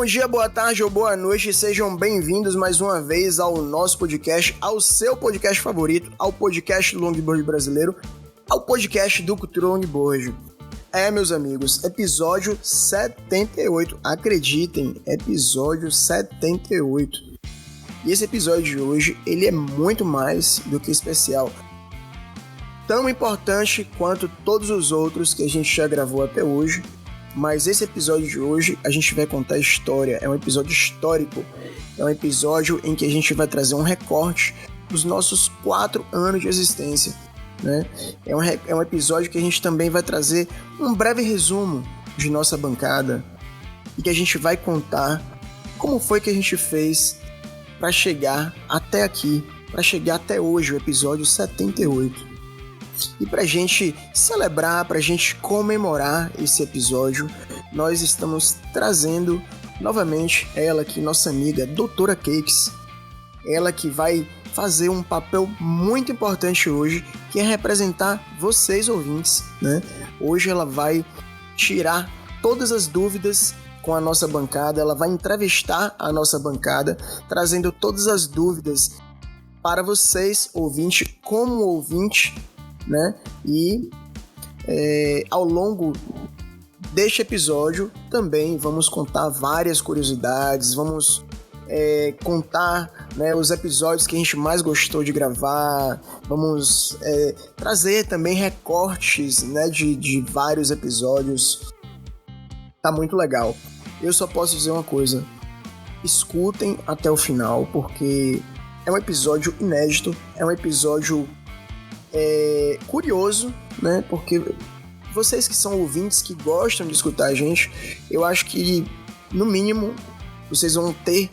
Bom dia, boa tarde ou boa noite, sejam bem-vindos mais uma vez ao nosso podcast, ao seu podcast favorito, ao podcast do Longboard brasileiro, ao podcast do Cultura Longboard. Meus amigos, episódio 78, acreditem, episódio 78. E esse episódio de hoje, ele é muito mais do que especial. Tão importante quanto todos os outros que a gente já gravou até hoje. Mas esse episódio de hoje, a gente vai contar história. É um episódio histórico. É um episódio em que a gente vai trazer um recorte dos nossos 4 anos de existência, né? É um episódio que a gente também vai trazer um breve resumo de nossa bancada e que a gente vai contar como foi que a gente fez para chegar até aqui, para chegar até hoje, o episódio 78. E pra gente celebrar, pra gente comemorar esse episódio, nós estamos trazendo novamente ela aqui, nossa amiga, Doutora Cakes. Ela que vai fazer um papel muito importante hoje, que é representar vocês ouvintes, né? Hoje ela vai tirar todas as dúvidas com a nossa bancada, ela vai entrevistar a nossa bancada, trazendo todas as dúvidas para vocês, ouvinte, como ouvinte, né? E ao longo deste episódio também vamos contar várias curiosidades, vamos contar, né, os episódios que a gente mais gostou de gravar, vamos trazer também recortes, né, de vários episódios. Tá muito legal. Eu só posso dizer uma coisa: escutem até o final, porque é um episódio inédito, é um episódio curioso, né? Porque vocês que são ouvintes, que gostam de escutar a gente, eu acho que, no mínimo, vocês vão ter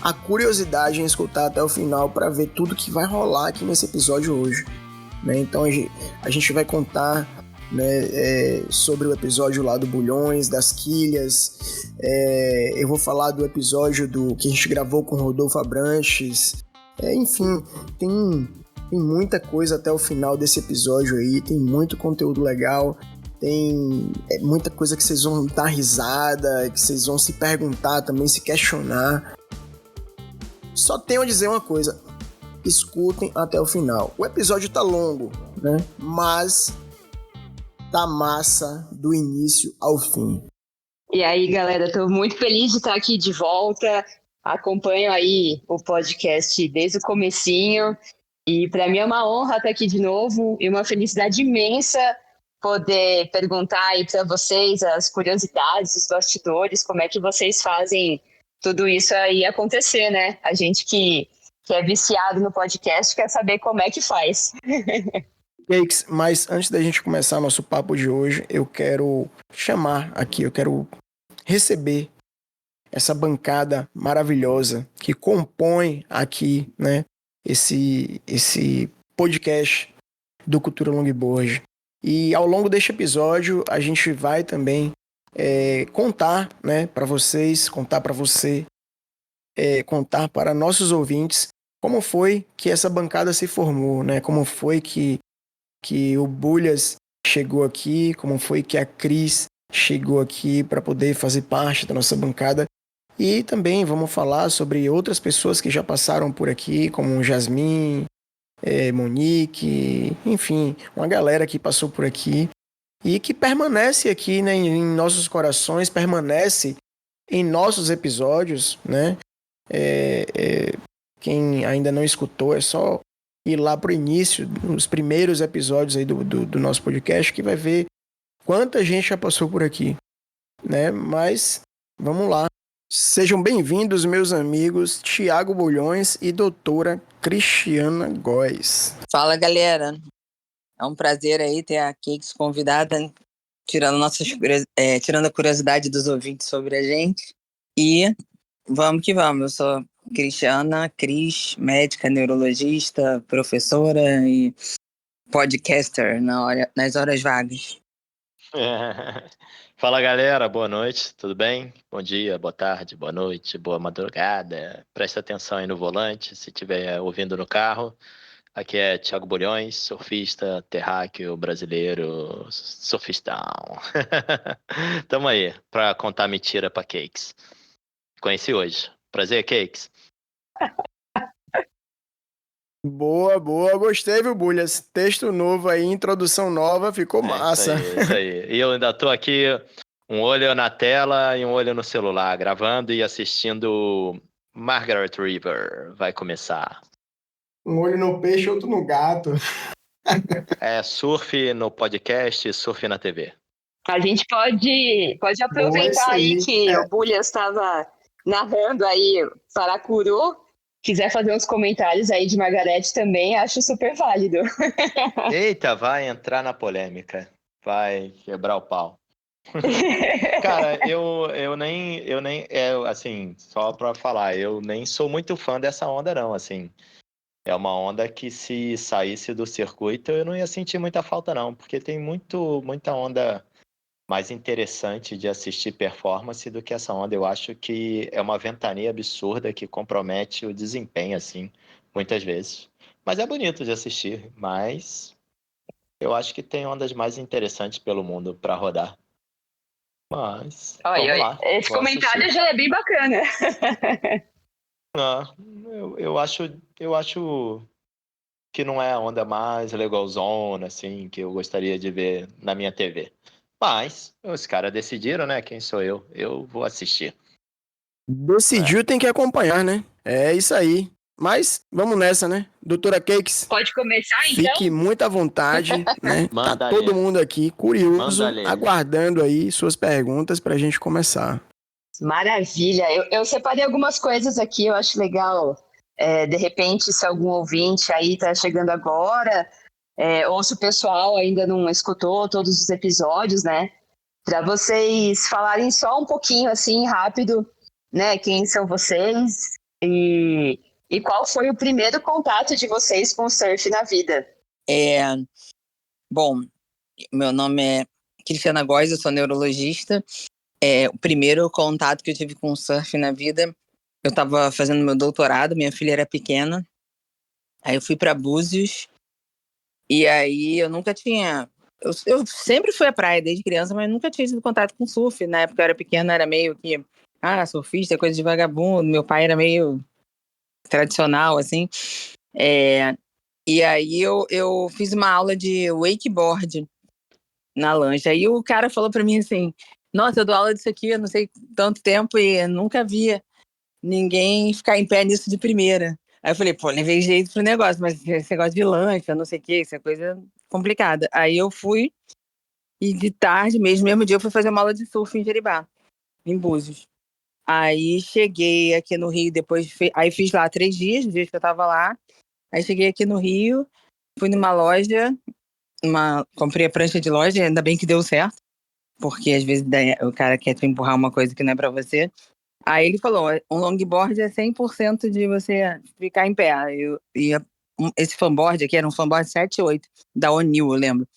a curiosidade em escutar até o final para ver tudo que vai rolar aqui nesse episódio hoje, né? Então a gente vai contar, né, sobre o episódio lá do Bulhões, das Quilhas, eu vou falar do episódio que a gente gravou com o Rodolfo Abranches, enfim, tem muita coisa até o final desse episódio aí, tem muito conteúdo legal, tem muita coisa que vocês vão dar risada, que vocês vão se perguntar também, se questionar. Só tenho a dizer uma coisa: escutem até o final. O episódio tá longo, né? Mas tá massa do início ao fim. E aí, galera, tô muito feliz de estar aqui de volta. Acompanho aí o podcast desde o comecinho. E para mim é uma honra estar aqui de novo e uma felicidade imensa poder perguntar aí para vocês as curiosidades, os bastidores, como é que vocês fazem tudo isso aí acontecer, né? A gente que é viciado no podcast quer saber como é que faz. Cakes, mas antes da gente começar nosso papo de hoje, eu quero chamar aqui, eu quero receber essa bancada maravilhosa que compõe aqui, né, esse podcast do Cultura Longboard. E ao longo deste episódio a gente vai também contar, né, para vocês, contar para você, contar para nossos ouvintes como foi que essa bancada se formou, né? Como foi que o Bulhas chegou aqui, como foi que a Cris chegou aqui para poder fazer parte da nossa bancada. E também vamos falar sobre outras pessoas que já passaram por aqui, como Jasmin, Monique, enfim, uma galera que passou por aqui e que permanece aqui, né, em nossos corações, permanece em nossos episódios, né? Quem ainda não escutou, é só ir lá pro início, nos primeiros episódios aí do nosso podcast, que vai ver quanta gente já passou por aqui, né? Mas vamos lá. Sejam bem-vindos, meus amigos Thiago Bulhões e doutora Cristiana Góes. Fala, galera. É um prazer aí ter a Cakes convidada, tirando a curiosidade dos ouvintes sobre a gente. E vamos que vamos. Eu sou Cristiana, Cris, médica, neurologista, professora e podcaster nas horas vagas. Fala, galera, boa noite, tudo bem? Bom dia, boa tarde, boa noite, boa madrugada. Presta atenção aí no volante, se estiver ouvindo no carro. Aqui é Thiago Bulhões, surfista, terráqueo, brasileiro, surfistão. Tamo aí pra contar mentira pra Cakes. Conheci hoje. Prazer, Cakes. Boa, boa. Gostei, viu, Bulhas? Texto novo aí, introdução nova, ficou massa. Isso aí. E eu ainda tô aqui, um olho na tela e um olho no celular, gravando e assistindo Margaret River. Vai começar. Um olho no peixe, outro no gato. É surf no podcast, surf na TV. A gente pode Boa, isso aproveitar aí aí. que o Bulhas estava narrando aí Paracuru. Quiser fazer uns comentários aí de Margarete também, acho super válido. Eita, vai entrar na polêmica. Vai quebrar o pau. Cara, assim, só pra falar, eu nem sou muito fã dessa onda, não, assim. É uma onda que se saísse do circuito eu não ia sentir muita falta, não, porque tem muita onda mais interessante de assistir performance do que essa onda. Eu acho que é uma ventania absurda que compromete o desempenho, assim, muitas vezes. Mas é bonito de assistir, mas eu acho que tem ondas mais interessantes pelo mundo para rodar. Mas, vamos lá, Esse vou comentário assistir. já é bem bacana. Ah, eu acho que não é a onda mais legalzona, assim, que eu gostaria de ver na minha TV. Mas os caras decidiram, né? Quem sou eu? Eu vou assistir. Decidiu, tem que acompanhar, né? É isso aí. Mas vamos nessa, né? Doutora Cakes, Pode começar, então? fique muito à vontade, né? Tá Manda todo ler. mundo aqui Manda curioso, ler. aguardando aí suas perguntas pra gente começar. Maravilha. Eu separei algumas coisas aqui, eu acho legal. De repente, se algum ouvinte aí está chegando agora, ou se o pessoal ainda não escutou todos os episódios, né? Para vocês falarem só um pouquinho, assim, rápido, né? Quem são vocês e qual foi o primeiro contato de vocês com o surf na vida? Bom, meu nome é Cristiana Góes, eu sou neurologista. O primeiro contato que eu tive com o surf na vida, eu estava fazendo meu doutorado, minha filha era pequena. Aí eu fui para Búzios e aí eu nunca tinha... Eu sempre fui à praia desde criança, mas nunca tinha tido contato com surf. Na época eu era pequena, era meio que... surfista é coisa de vagabundo. Meu pai era meio tradicional, assim. E aí eu fiz uma aula de wakeboard na lancha. Aí o cara falou pra mim assim, nossa, eu dou aula disso aqui, eu não sei tanto tempo e nunca via ninguém ficar em pé nisso de primeira. Aí eu falei, pô, levei jeito pro negócio, mas esse negócio de lancha, não sei o que, isso é coisa complicada. Aí eu fui e de tarde, mesmo dia, eu fui fazer uma aula de surf em Jeribá, em Búzios. Aí cheguei aqui no Rio, aí fiz lá 3 dias, os dias que eu tava lá. Aí cheguei aqui no Rio, fui numa loja, comprei a prancha de loja, ainda bem que deu certo, porque às vezes o cara quer te empurrar uma coisa que não é pra você. Aí ele falou, um longboard é 100% de você ficar em pé. Esse fanboard aqui era um fanboard 7.8, da O'Neill, eu lembro.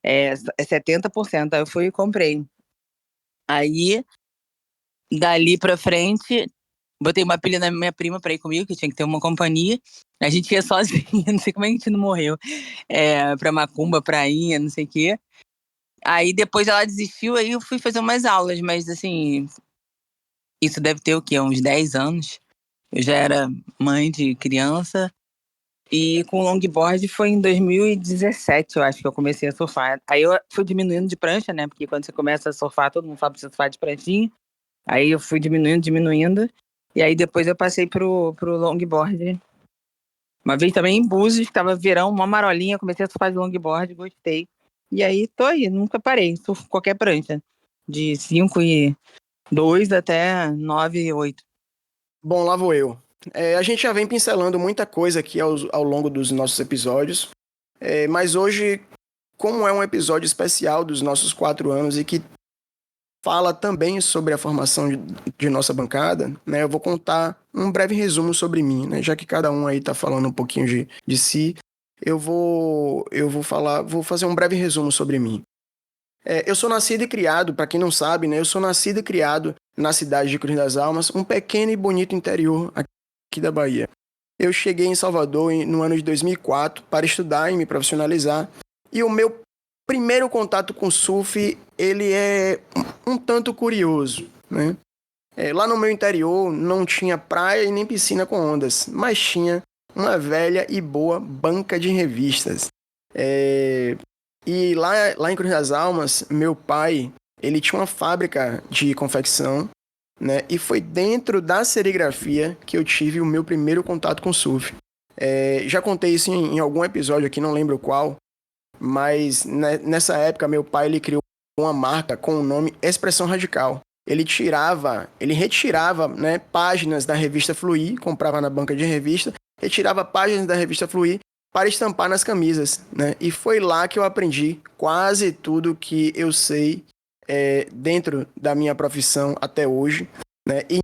É 70%, aí eu fui e comprei. Aí, dali pra frente, botei uma pilha na minha prima pra ir comigo, que tinha que ter uma companhia. A gente ia sozinha, não sei como é que a gente não morreu. Pra Macumba, prainha, não sei o quê. Aí depois ela desistiu, aí eu fui fazer umas aulas, mas assim, isso deve ter o quê? Uns 10 anos. Eu já era mãe de criança. E com longboard foi em 2017, eu acho que eu comecei a surfar. Aí eu fui diminuindo de prancha, né? Porque quando você começa a surfar, todo mundo fala pra você surfar de pranchinha. Aí eu fui diminuindo. E aí depois eu passei pro longboard. Uma vez também em Búzios, que tava verão, uma marolinha, comecei a surfar de longboard, gostei. E aí tô aí, nunca parei, surfo qualquer prancha. De 5,2 até 9,8. Bom, lá vou eu. A gente já vem pincelando muita coisa aqui ao longo dos nossos episódios, mas hoje, como é um episódio especial dos nossos 4 anos e que fala também sobre a formação de nossa bancada, né, eu vou contar um breve resumo sobre mim, né, já que cada um aí tá falando um pouquinho de si, eu vou fazer um breve resumo sobre mim. Eu sou nascido e criado, para quem não sabe, né, eu sou nascido e criado na cidade de Cruz das Almas, um pequeno e bonito interior aqui da Bahia. Eu cheguei em Salvador no ano de 2004 para estudar e me profissionalizar, e o meu primeiro contato com surf, ele é um tanto curioso, né? Lá no meu interior não tinha praia e nem piscina com ondas, mas tinha uma velha e boa banca de revistas. E lá em Cruz das Almas, meu pai, ele tinha uma fábrica de confecção, né? E foi dentro da serigrafia que eu tive o meu primeiro contato com surf. Já contei isso em algum episódio aqui, não lembro qual, mas nessa época meu pai ele criou uma marca com o nome Expressão Radical. Ele retirava, né, páginas da revista Fluir, comprava na banca de revista, retirava páginas da revista Fluir para estampar nas camisas, né? E foi lá que eu aprendi quase tudo que eu sei dentro da minha profissão até hoje, né? E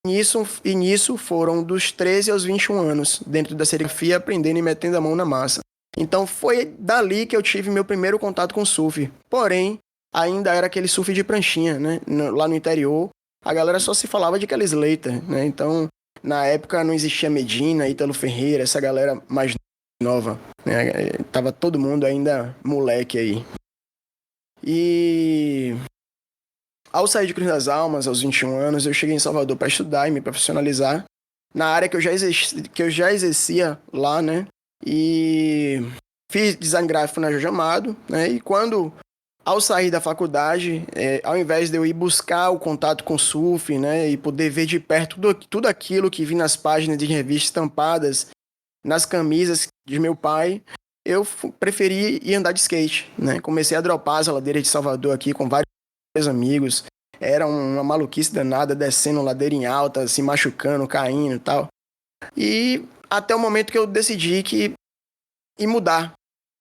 nisso foram dos 13 aos 21 anos, dentro da serigrafia, aprendendo e metendo a mão na massa. Então foi dali que eu tive meu primeiro contato com surf. Porém, ainda era aquele surf de pranchinha, né? Lá no interior, a galera só se falava de Kelly Slater, né? Então, na época não existia Medina, Ítalo Ferreira, essa galera mais nova, né? Tava todo mundo ainda moleque aí. E ao sair de Cruz das Almas, aos 21 anos, eu cheguei em Salvador para estudar e me profissionalizar na área que eu já exercia lá, né? E fiz design gráfico na Jorge Amado, né? E ao sair da faculdade, ao invés de eu ir buscar o contato com o surf, né? E poder ver de perto tudo aquilo que vi nas páginas de revistas estampadas, nas camisas de meu pai, eu preferi ir andar de skate, né? Comecei a dropar as ladeiras de Salvador aqui com vários amigos. Era uma maluquice danada, descendo ladeira em alta, se machucando, caindo e tal. E até o momento que eu decidi ir mudar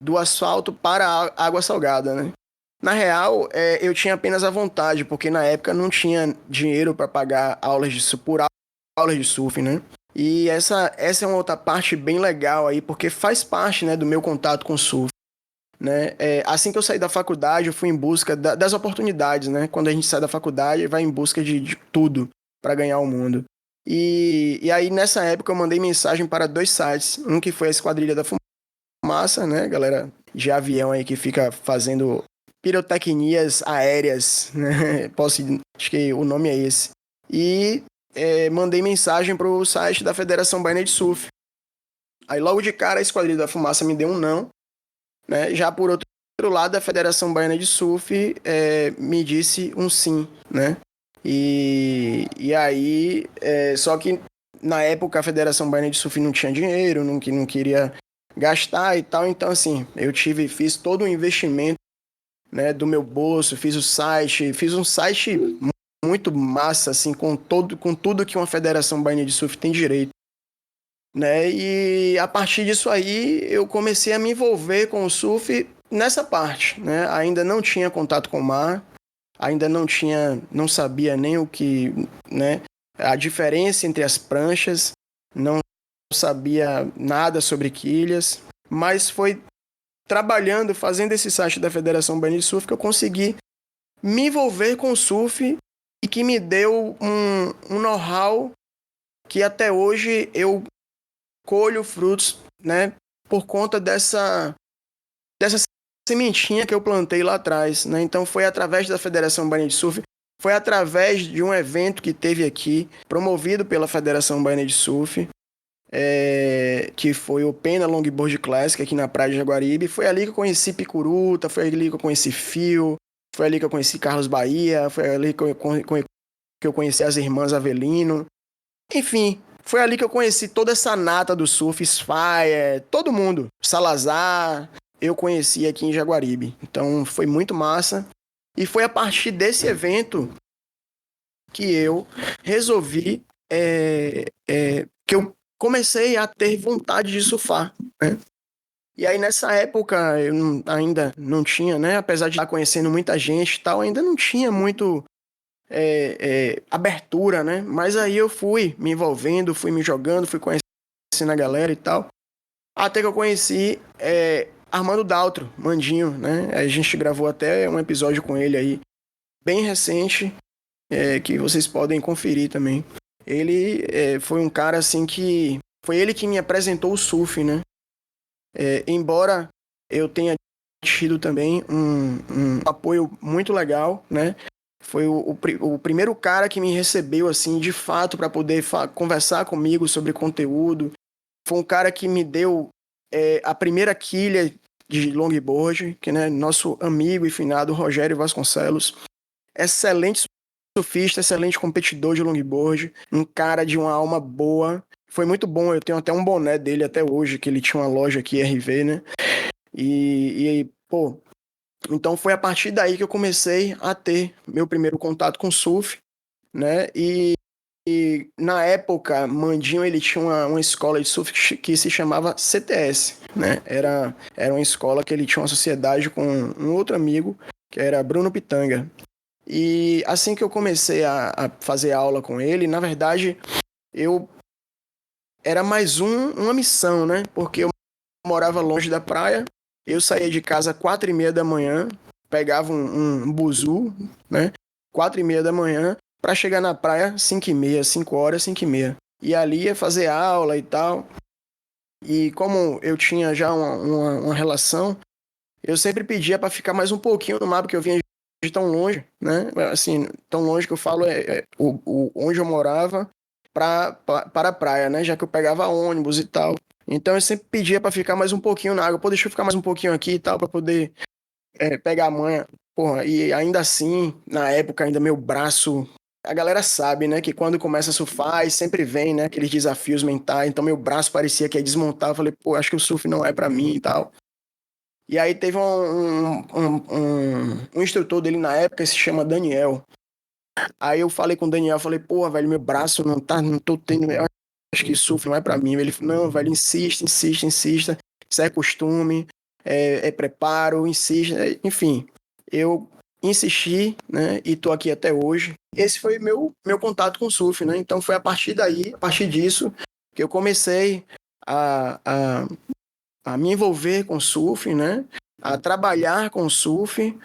do asfalto para a água salgada, né? Na real, eu tinha apenas a vontade, porque na época não tinha dinheiro para pagar aulas de surf, né? E essa é uma outra parte bem legal aí, porque faz parte, né, do meu contato com o surf, né? Assim que eu saí da faculdade, eu fui em busca das oportunidades, né? Quando a gente sai da faculdade, vai em busca de tudo para ganhar o mundo. E aí, nessa época, eu mandei mensagem para 2 sites. Um que foi a Esquadrilha da Fumaça, né? Galera de avião aí que fica fazendo pirotecnias aéreas, né? Acho que o nome é esse. E mandei mensagem pro site da Federação Baiana de Surf. Aí, logo de cara, a Esquadrilha da Fumaça me deu um não, né? Já por outro lado, a Federação Baiana de Surf me disse um sim, né? E aí, só que na época a Federação Baiana de Surf não tinha dinheiro, não queria gastar e tal, então assim, fiz todo o investimento, né, do meu bolso, fiz um site muito massa, assim, com tudo que uma Federação Baiana de Surf tem direito, né? E a partir disso aí eu comecei a me envolver com o surf nessa parte, né? Ainda não tinha contato com o mar, ainda não sabia nem o que, né? A diferença entre as pranchas, não sabia nada sobre quilhas, mas foi trabalhando, fazendo esse site da Federação Baiana de Surf que eu consegui me envolver com o surf e que me deu um know-how que até hoje eu colho frutos, né, por conta dessa sementinha que eu plantei lá atrás, né? Então foi através da Federação Baiana de Surf, foi através de um evento que teve aqui, promovido pela Federação Baiana de Surf, que foi o Pena Longboard Classic aqui na praia de Jaguaribe. Foi ali que eu conheci Picuruta, foi ali que eu conheci Fio, foi ali que eu conheci Carlos Bahia, foi ali que eu conheci as irmãs Avelino. Enfim, foi ali que eu conheci toda essa nata do surf, Spire, todo mundo. Salazar, eu conheci aqui em Jaguaribe. Então foi muito massa. E foi a partir desse evento que eu resolvi, que eu comecei a ter vontade de surfar, né? E aí nessa época eu ainda não tinha, né? Apesar de estar conhecendo muita gente e tal, ainda não tinha muito abertura, né? Mas aí eu fui me envolvendo, fui me jogando, fui conhecendo a galera e tal. Até que eu conheci Armando Daltro, Mandinho, né? A gente gravou até um episódio com ele aí, bem recente, que vocês podem conferir também. Ele foi um cara assim que... Foi ele que me apresentou o surf, né? Embora eu tenha tido também um apoio muito legal, né? Foi o primeiro cara que me recebeu, assim, de fato, para poder conversar comigo sobre conteúdo. Foi um cara que me deu a primeira quilha de longboard, que, né, nosso amigo e finado Rogério Vasconcelos. Excelente surfista, excelente competidor de longboard, um cara de uma alma boa. Foi muito bom, eu tenho até um boné dele até hoje, que ele tinha uma loja aqui, RV, né? Pô, então foi a partir daí que eu comecei a ter meu primeiro contato com surf, né? E na época, Mandinho, ele tinha uma escola de surf que se chamava CTS, né? Era uma escola que ele tinha uma sociedade com um outro amigo, que era Bruno Pitanga. E assim que eu comecei a fazer aula com ele, na verdade, eu era mais uma missão, né? Porque eu morava longe da praia, eu saía de casa às 4h30 da manhã, pegava um buzu, né? 4h30 da manhã, para chegar na praia 5h30, 5h, 5h30. E ali ia fazer aula e tal. E como eu tinha já uma relação, eu sempre pedia para ficar mais um pouquinho no mar, porque eu vinha de tão longe, né? Assim, tão longe que eu falo onde eu morava para a praia, né? Já que eu pegava ônibus e tal. Então eu sempre pedia para ficar mais um pouquinho na água. Pô, deixa eu ficar mais um pouquinho aqui e tal, para poder pegar a manha. Porra, e ainda assim, na época, ainda meu braço. A galera sabe, né, que quando começa a surfar, sempre vem, né, aqueles desafios mentais. Então meu braço parecia que ia desmontar. Eu falei, pô, acho que o surf não é para mim e tal. E aí teve um instrutor dele na época, que se chama Daniel. Aí eu falei com o Daniel, falei, porra, velho, meu braço não tô tendo, eu acho que surf não é pra mim. Ele falou, não, velho, insista, isso é costume, é preparo, insista, enfim. Eu insisti, né, e tô aqui até hoje. Esse foi meu contato com o surf, né, então foi a partir daí, a partir disso, que eu comecei a, a, a me envolver com surf, né, a trabalhar com surf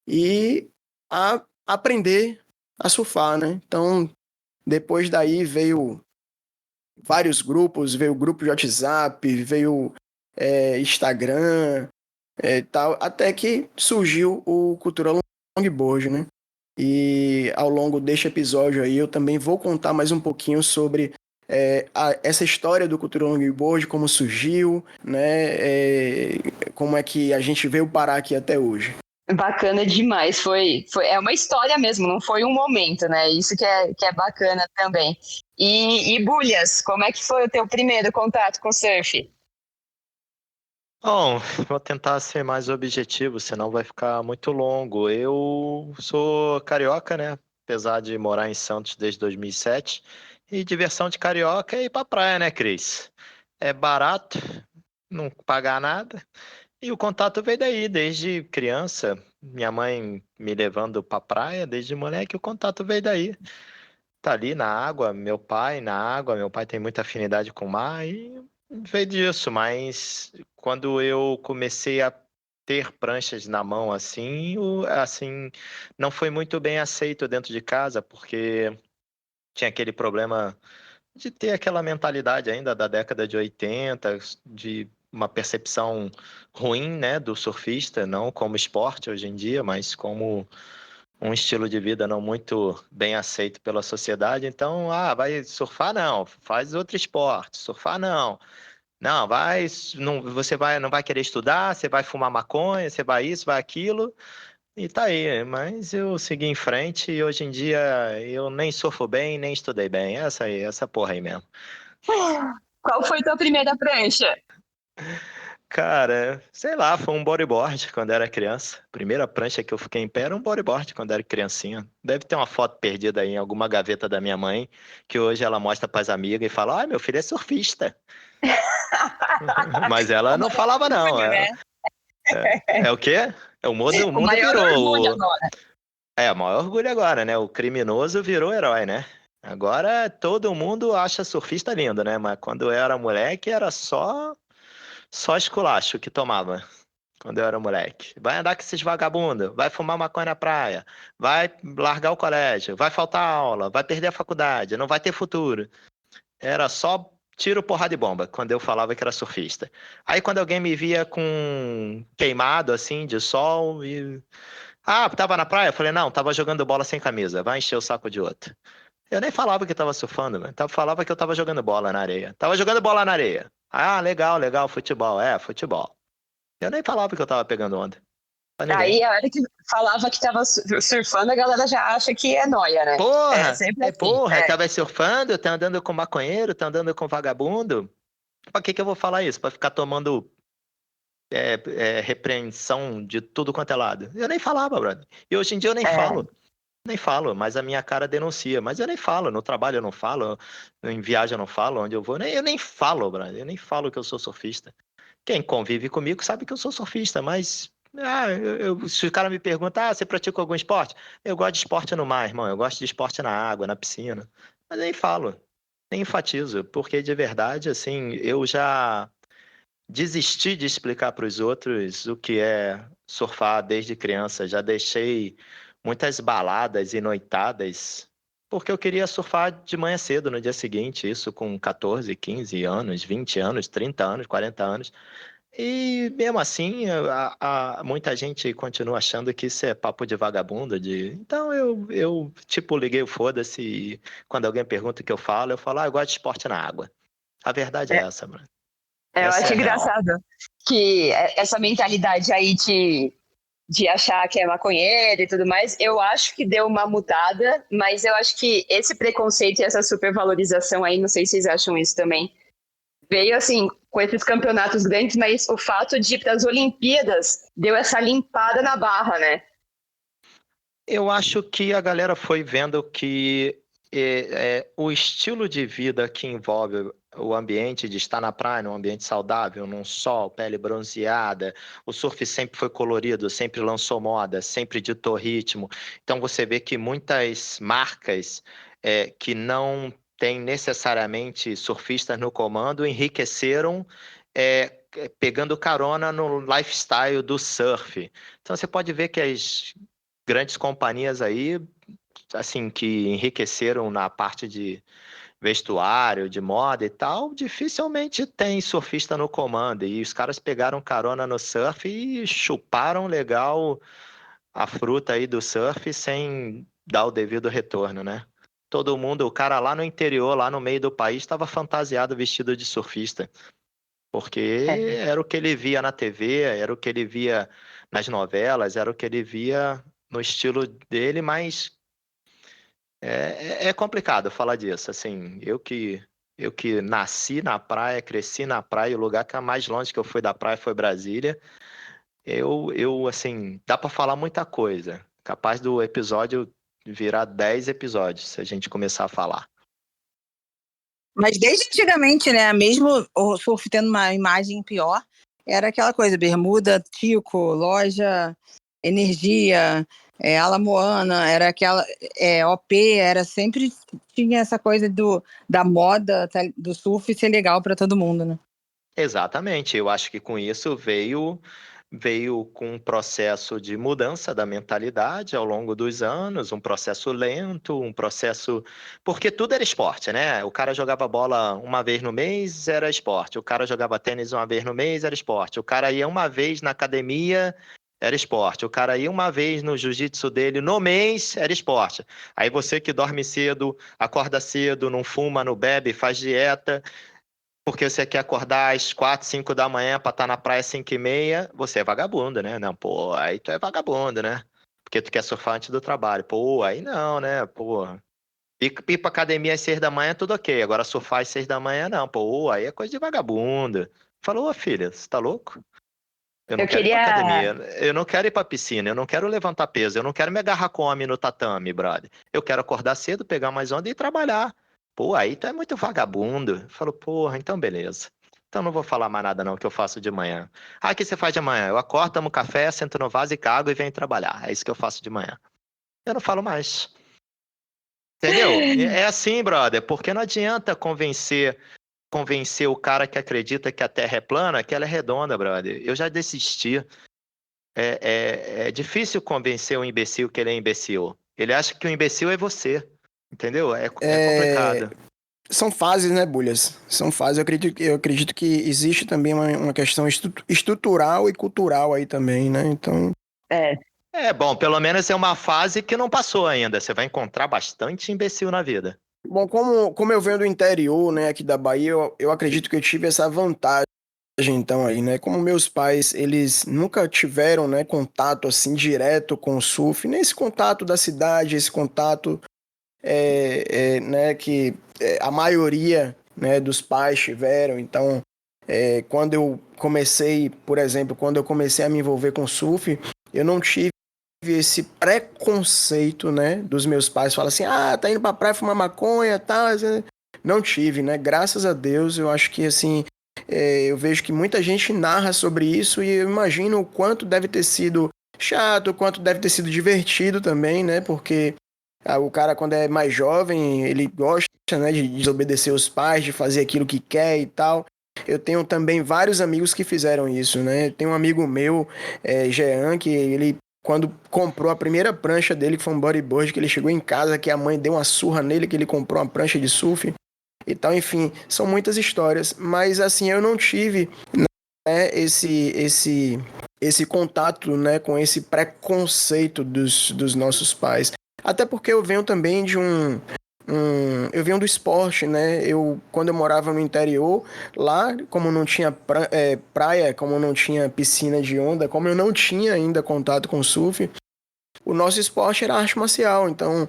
e a aprender a surfar, né? Então, depois daí veio vários grupos, veio o grupo de WhatsApp, veio Instagram e tal, até que surgiu o Cultura Longboard, né? E ao longo deste episódio aí eu também vou contar mais um pouquinho sobre essa história do Cultura Longboard, como surgiu, né? Como é que a gente veio parar aqui até hoje. Bacana demais, é uma história mesmo, não foi um momento, né? Isso que é bacana também. E Bulhas, como é que foi o teu primeiro contato com o surf? Bom, vou tentar ser mais objetivo, senão vai ficar muito longo. Eu sou carioca, né? Apesar de morar em Santos desde 2007. E diversão de carioca é ir pra praia, né, Cris? É barato, não pagar nada. E o contato veio daí, desde criança. Minha mãe me levando pra praia, desde moleque, o contato veio daí. Tá ali na água, meu pai na água, meu pai tem muita afinidade com o mar e veio disso, mas quando eu comecei a ter pranchas na mão assim, não foi muito bem aceito dentro de casa, porque tinha aquele problema de ter aquela mentalidade ainda da década de 80, de uma percepção ruim, né, do surfista, não como esporte hoje em dia, mas como um estilo de vida não muito bem aceito pela sociedade. Então, vai surfar não, faz outro esporte. Surfar não. Não, não vai querer estudar, você vai fumar maconha, você vai isso, vai aquilo. E tá aí, mas eu segui em frente e hoje em dia eu nem surfo bem, nem estudei bem. Essa aí, essa porra aí mesmo. Qual foi tua primeira prancha? Cara, sei lá, foi um bodyboard quando era criança. Primeira prancha que eu fiquei em pé era um bodyboard quando era criancinha. Deve ter uma foto perdida aí em alguma gaveta da minha mãe, que hoje ela mostra para as amigas e fala: meu filho é surfista. Mas O ela não maior falava, não. orgulho, né? É o quê? O O mundo maior orgulho virou. agora. O maior orgulho agora, né? O criminoso virou herói, né? Agora todo mundo acha surfista lindo, né? Mas quando eu era moleque era só esculacho que tomava. Quando eu era moleque. Vai andar com esses vagabundos, vai fumar maconha na praia, vai largar o colégio, vai faltar aula, vai perder a faculdade, não vai ter futuro. Era só tiro, porrada e bomba quando eu falava que era surfista. Aí quando alguém me via com queimado assim de sol, Ah, tava na praia? Eu falei, não, tava jogando bola sem camisa, vai encher o saco de outro. Eu nem falava que tava surfando, mano. Falava que eu tava jogando bola na areia. Tava jogando bola na areia. Ah, legal, legal, futebol. É, futebol. Eu nem falava que eu tava pegando onda. Pra ninguém. Aí a hora que falava que tava surfando, a galera já acha que é nóia, né? É sempre assim. Porra, tava surfando, tá andando com maconheiro, tá andando com vagabundo. Pra que eu vou falar isso? Pra ficar tomando repreensão de tudo quanto é lado. Eu nem falava, brother. E hoje em dia eu nem É, falo. Nem falo, mas a minha cara denuncia. Mas eu nem falo, no trabalho eu não falo, em viagem eu não falo, onde eu vou, eu nem falo, brother. Eu nem falo que eu sou surfista. Quem convive comigo sabe que eu sou surfista, mas se o cara me pergunta, você pratica algum esporte? Eu gosto de esporte no mar, irmão. Eu gosto de esporte na água, na piscina. Mas nem falo, nem enfatizo, porque de verdade, assim, eu já desisti de explicar para os outros o que é surfar desde criança. Já deixei muitas baladas e noitadas porque eu queria surfar de manhã cedo no dia seguinte, isso com 14, 15 anos, 20 anos, 30 anos, 40 anos. E mesmo assim, muita gente continua achando que isso é papo de vagabundo. Então eu tipo, liguei o foda-se e quando alguém pergunta o que eu falo, eu gosto de esporte na água. A verdade é essa, mano. eu Essa é acho a real. engraçado que essa mentalidade aí de achar que é maconheiro e tudo mais, eu acho que deu uma mudada, mas eu acho que esse preconceito e essa supervalorização aí, não sei se vocês acham isso também, veio assim, com esses campeonatos grandes, mas o fato de ir para as Olimpíadas deu essa limpada na barra, né? Eu acho que a galera foi vendo que o estilo de vida que envolve o ambiente de estar na praia, num ambiente saudável, num sol, pele bronzeada, o surf sempre foi colorido, sempre lançou moda, sempre ditou ritmo. Então você vê que muitas marcas que não têm necessariamente surfistas no comando enriqueceram pegando carona no lifestyle do surf. Então você pode ver que as grandes companhias aí, assim, que enriqueceram na parte de vestuário, de moda e tal, dificilmente tem surfista no comando. E os caras pegaram carona no surf e chuparam legal a fruta aí do surf sem dar o devido retorno, né? Todo mundo, o cara lá no interior, lá no meio do país, estava fantasiado vestido de surfista, porque É. era o que ele via na TV, era o que ele via nas novelas, era o que ele via no estilo dele, mas é complicado falar disso. Assim, eu que nasci na praia, cresci na praia, o lugar que é mais longe que eu fui da praia foi Brasília. Assim, dá para falar muita coisa. Capaz do episódio virar 10 episódios se a gente começar a falar. Mas desde antigamente, né? Mesmo o surf tendo uma imagem pior, era aquela coisa, bermuda, tico, loja, energia, ala Moana, era aquela OP, era sempre tinha essa coisa da moda do surf ser legal para todo mundo, né? Exatamente. Eu acho que com isso veio com um processo de mudança da mentalidade ao longo dos anos, um processo lento, um processo. Porque tudo era esporte, né? O cara jogava bola uma vez no mês, era esporte. O cara jogava tênis uma vez no mês, era esporte. O cara ia uma vez na academia, era esporte. O cara ia uma vez no jiu-jitsu dele no mês, era esporte. Aí você que dorme cedo, acorda cedo, não fuma, não bebe, faz dieta porque você quer acordar às 4, 5 da manhã pra estar na praia às 5h30, você é vagabundo, né? Não, pô, aí tu é vagabundo, né? Porque tu quer surfar antes do trabalho. Pô, aí não, né? Pô, ir pra academia às 6 da manhã, tudo ok. Agora surfar às 6 da manhã, não. Pô, aí é coisa de vagabundo. Falou, ô filha, você tá louco? Eu não Eu quero ir pra queria. academia, eu não quero ir pra piscina, eu não quero levantar peso, eu não quero me agarrar com homem no tatame, brother. Eu quero acordar cedo, pegar mais onda e ir trabalhar. Pô, aí tu é muito vagabundo. Falou, porra, então beleza. Então não vou falar mais nada não que eu faço de manhã. Ah, o que você faz de manhã? Eu acordo, tomo café, sento no vaso e cago e venho trabalhar. É isso que eu faço de manhã. Eu não falo mais. Entendeu? É assim, brother, porque não adianta convencer o cara que acredita que a Terra é plana, que ela é redonda, brother. Eu já desisti. É difícil convencer um imbecil que ele é imbecil. Ele acha que o imbecil é você. Entendeu? É complicado. São fases, né, Bulhas? São fases. Eu acredito que existe também uma questão estrutural e cultural aí também, né? Então, É, É bom, pelo menos é uma fase que não passou ainda. Você vai encontrar bastante imbecil na vida. Bom, como eu venho do interior, né, aqui da Bahia, eu acredito que eu tive essa vantagem, então, aí, né? Como meus pais, eles nunca tiveram, né, contato, assim, direto com o surf, nem esse contato da cidade, esse contato, né, que a maioria, né, dos pais tiveram. Então, quando eu comecei, por exemplo, quando eu comecei a me envolver com surf, eu não tive esse preconceito, né, dos meus pais, fala assim, tá indo pra praia fumar maconha e tal. Não tive, né, graças a Deus. Eu acho que, assim, eu vejo que muita gente narra sobre isso e eu imagino o quanto deve ter sido chato, o quanto deve ter sido divertido também, né, porque o cara, quando é mais jovem, ele gosta, né, de desobedecer os pais, de fazer aquilo que quer e tal. Eu tenho também vários amigos que fizeram isso, né? Tem um amigo meu, Jean, que ele, quando comprou a primeira prancha dele, que foi um bodyboard, que ele chegou em casa, que a mãe deu uma surra nele, que ele comprou uma prancha de surf e tal. Enfim, são muitas histórias. Mas, assim, eu não tive, né, esse contato, né, com esse preconceito dos nossos pais. Até porque eu venho também de eu venho do esporte, né? Quando eu morava no interior, lá, como não tinha praia, como não tinha piscina de onda, como eu não tinha ainda contato com surf, o nosso esporte era arte marcial. Então,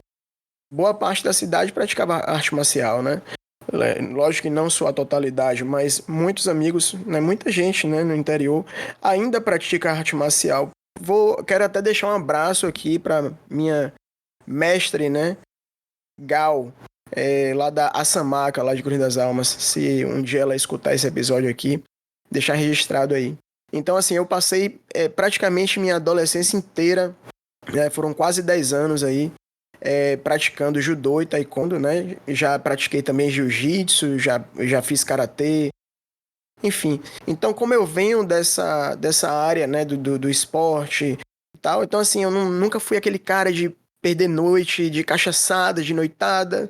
boa parte da cidade praticava arte marcial, né? Lógico que não sua totalidade, mas muitos amigos, né, muita gente, né, no interior ainda pratica arte marcial. Quero até deixar um abraço aqui para minha mestre, né, Gal, lá da Assamaca, lá de Cruz das Almas. Se um dia ela escutar esse episódio aqui, deixar registrado aí. Então, assim, eu passei praticamente minha adolescência inteira, né, foram quase 10 anos aí, praticando judô e taekwondo, né? Já pratiquei também jiu-jitsu, já fiz karatê, enfim. Então, como eu venho dessa área, né, do esporte e tal, então, assim, eu nunca fui aquele cara de perder noite, de cachaçada, de noitada,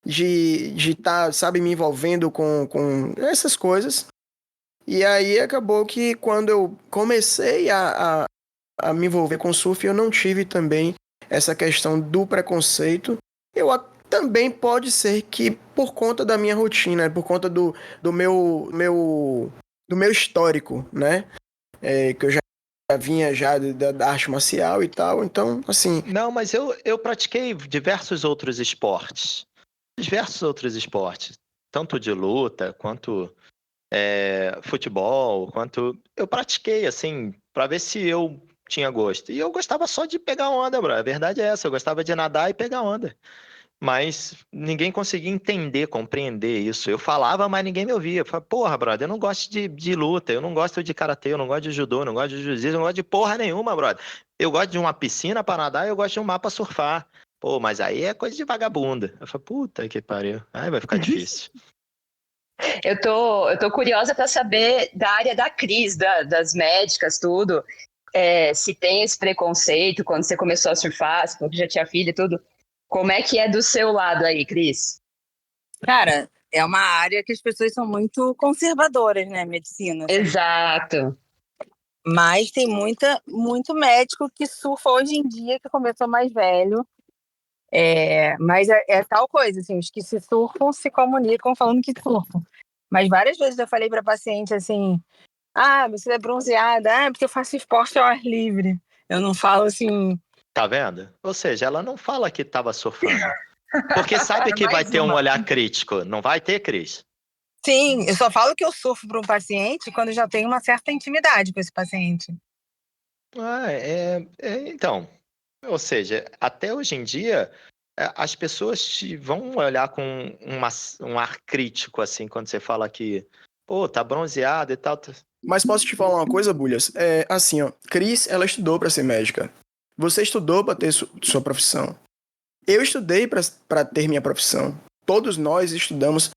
de estar, sabe, me envolvendo com essas coisas. E aí acabou que quando eu comecei a me envolver com surf, eu não tive também essa questão do preconceito. Também pode ser que por conta da minha rotina, por conta do meu histórico, né? Que eu já vinha já da arte marcial e tal. Então, assim, Não, mas eu pratiquei diversos outros esportes. Diversos outros esportes. Tanto de luta, quanto futebol, quanto... Eu pratiquei, assim, pra ver se eu tinha gosto. E eu gostava só de pegar onda, bro. A verdade é essa. Eu gostava de nadar e pegar onda. Mas ninguém conseguia entender, compreender isso. Eu falava, mas ninguém me ouvia. Eu falava, porra, brother, eu não gosto de luta, eu não gosto de karatê, eu não gosto de judô, eu não gosto de jiu-jitsu, eu não gosto de porra nenhuma, brother. Eu gosto de uma piscina para nadar e eu gosto de um mar para surfar. Pô, mas aí é coisa de vagabunda. Eu falei, puta que pariu. Aí vai ficar difícil. Eu tô curiosa para saber da área da Cris, das médicas, tudo. Se tem esse preconceito quando você começou a surfar, você falou que já tinha filha e tudo. Como é que é do seu lado aí, Cris? Cara, é uma área que as pessoas são muito conservadoras, né, medicina, assim. Exato. Mas tem muito médico que surfa hoje em dia, que começou mais velho. Mas é tal coisa, assim, os que se surfam se comunicam falando que surfam. Mas várias vezes eu falei para paciente assim, você é bronzeada, porque eu faço esporte ao ar livre. Eu não falo assim... Tá vendo? Ou seja, ela não fala que tava surfando. Porque sabe que vai Mais ter um uma. olhar crítico. Não vai ter, Cris? Sim, eu só falo que eu surfo para um paciente quando eu já tenho uma certa intimidade com esse paciente. Então, ou seja, até hoje em dia, as pessoas vão olhar com um ar crítico, assim, quando você fala que, pô, tá bronzeado e tal. mas posso te falar uma coisa, Bulhas? Assim, ó, Cris, ela estudou para ser médica. Você estudou para ter sua profissão. Eu estudei para ter minha profissão. Todos nós estudamos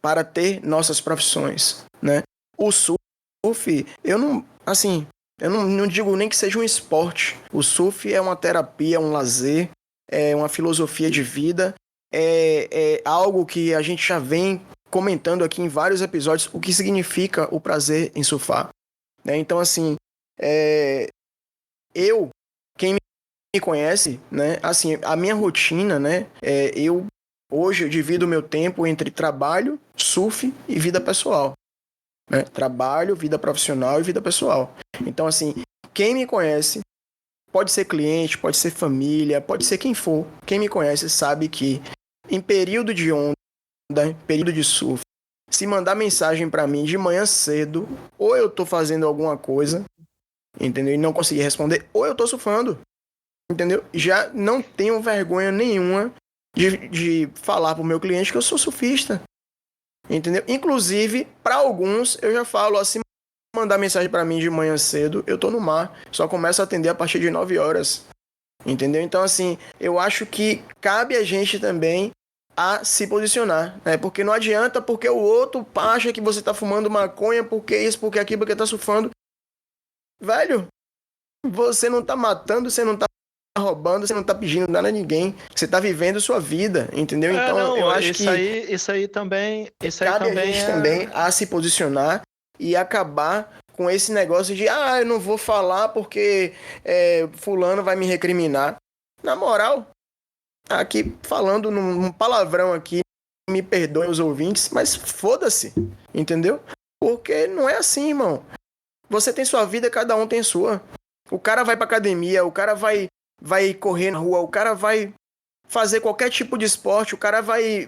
para ter nossas profissões, né? O surf, eu não digo nem que seja um esporte. O surf é uma terapia, um lazer, é uma filosofia de vida, é algo que a gente já vem comentando aqui em vários episódios, o que significa o prazer em surfar, né? Então, assim, eu quem me conhece, né, assim, a minha rotina, né, hoje eu divido o meu tempo entre trabalho, surf e vida pessoal, né, trabalho, vida profissional e vida pessoal. Então, assim, quem me conhece, pode ser cliente, pode ser família, pode ser quem for, quem me conhece sabe que em período de onda, período de surf, se mandar mensagem para mim de manhã cedo, ou eu tô fazendo alguma coisa, entendeu? E não consegui responder, ou eu tô surfando, entendeu? Já não tenho vergonha nenhuma de falar pro meu cliente que eu sou surfista, entendeu? Inclusive, para alguns, eu já falo assim, mandar mensagem para mim de manhã cedo, eu tô no mar, só começo a atender a partir de 9 horas, entendeu? Então, assim, eu acho que cabe a gente também a se posicionar, né? Porque não adianta porque o outro acha que você tá fumando maconha, porque isso, porque aquilo, porque tá surfando. Velho, você não tá matando, você não tá roubando, você não tá pedindo nada a ninguém. Você tá vivendo sua vida, entendeu? Então, eu Não, acho que isso aí também cabe a gente também a se posicionar e acabar com esse negócio de eu não vou falar porque fulano vai me recriminar. Na moral, aqui falando num palavrão aqui, me perdoem os ouvintes, mas foda-se, entendeu? Porque não é assim, irmão. Você tem sua vida, cada um tem sua. O cara vai pra academia, o cara vai correr na rua, o cara vai fazer qualquer tipo de esporte, o cara vai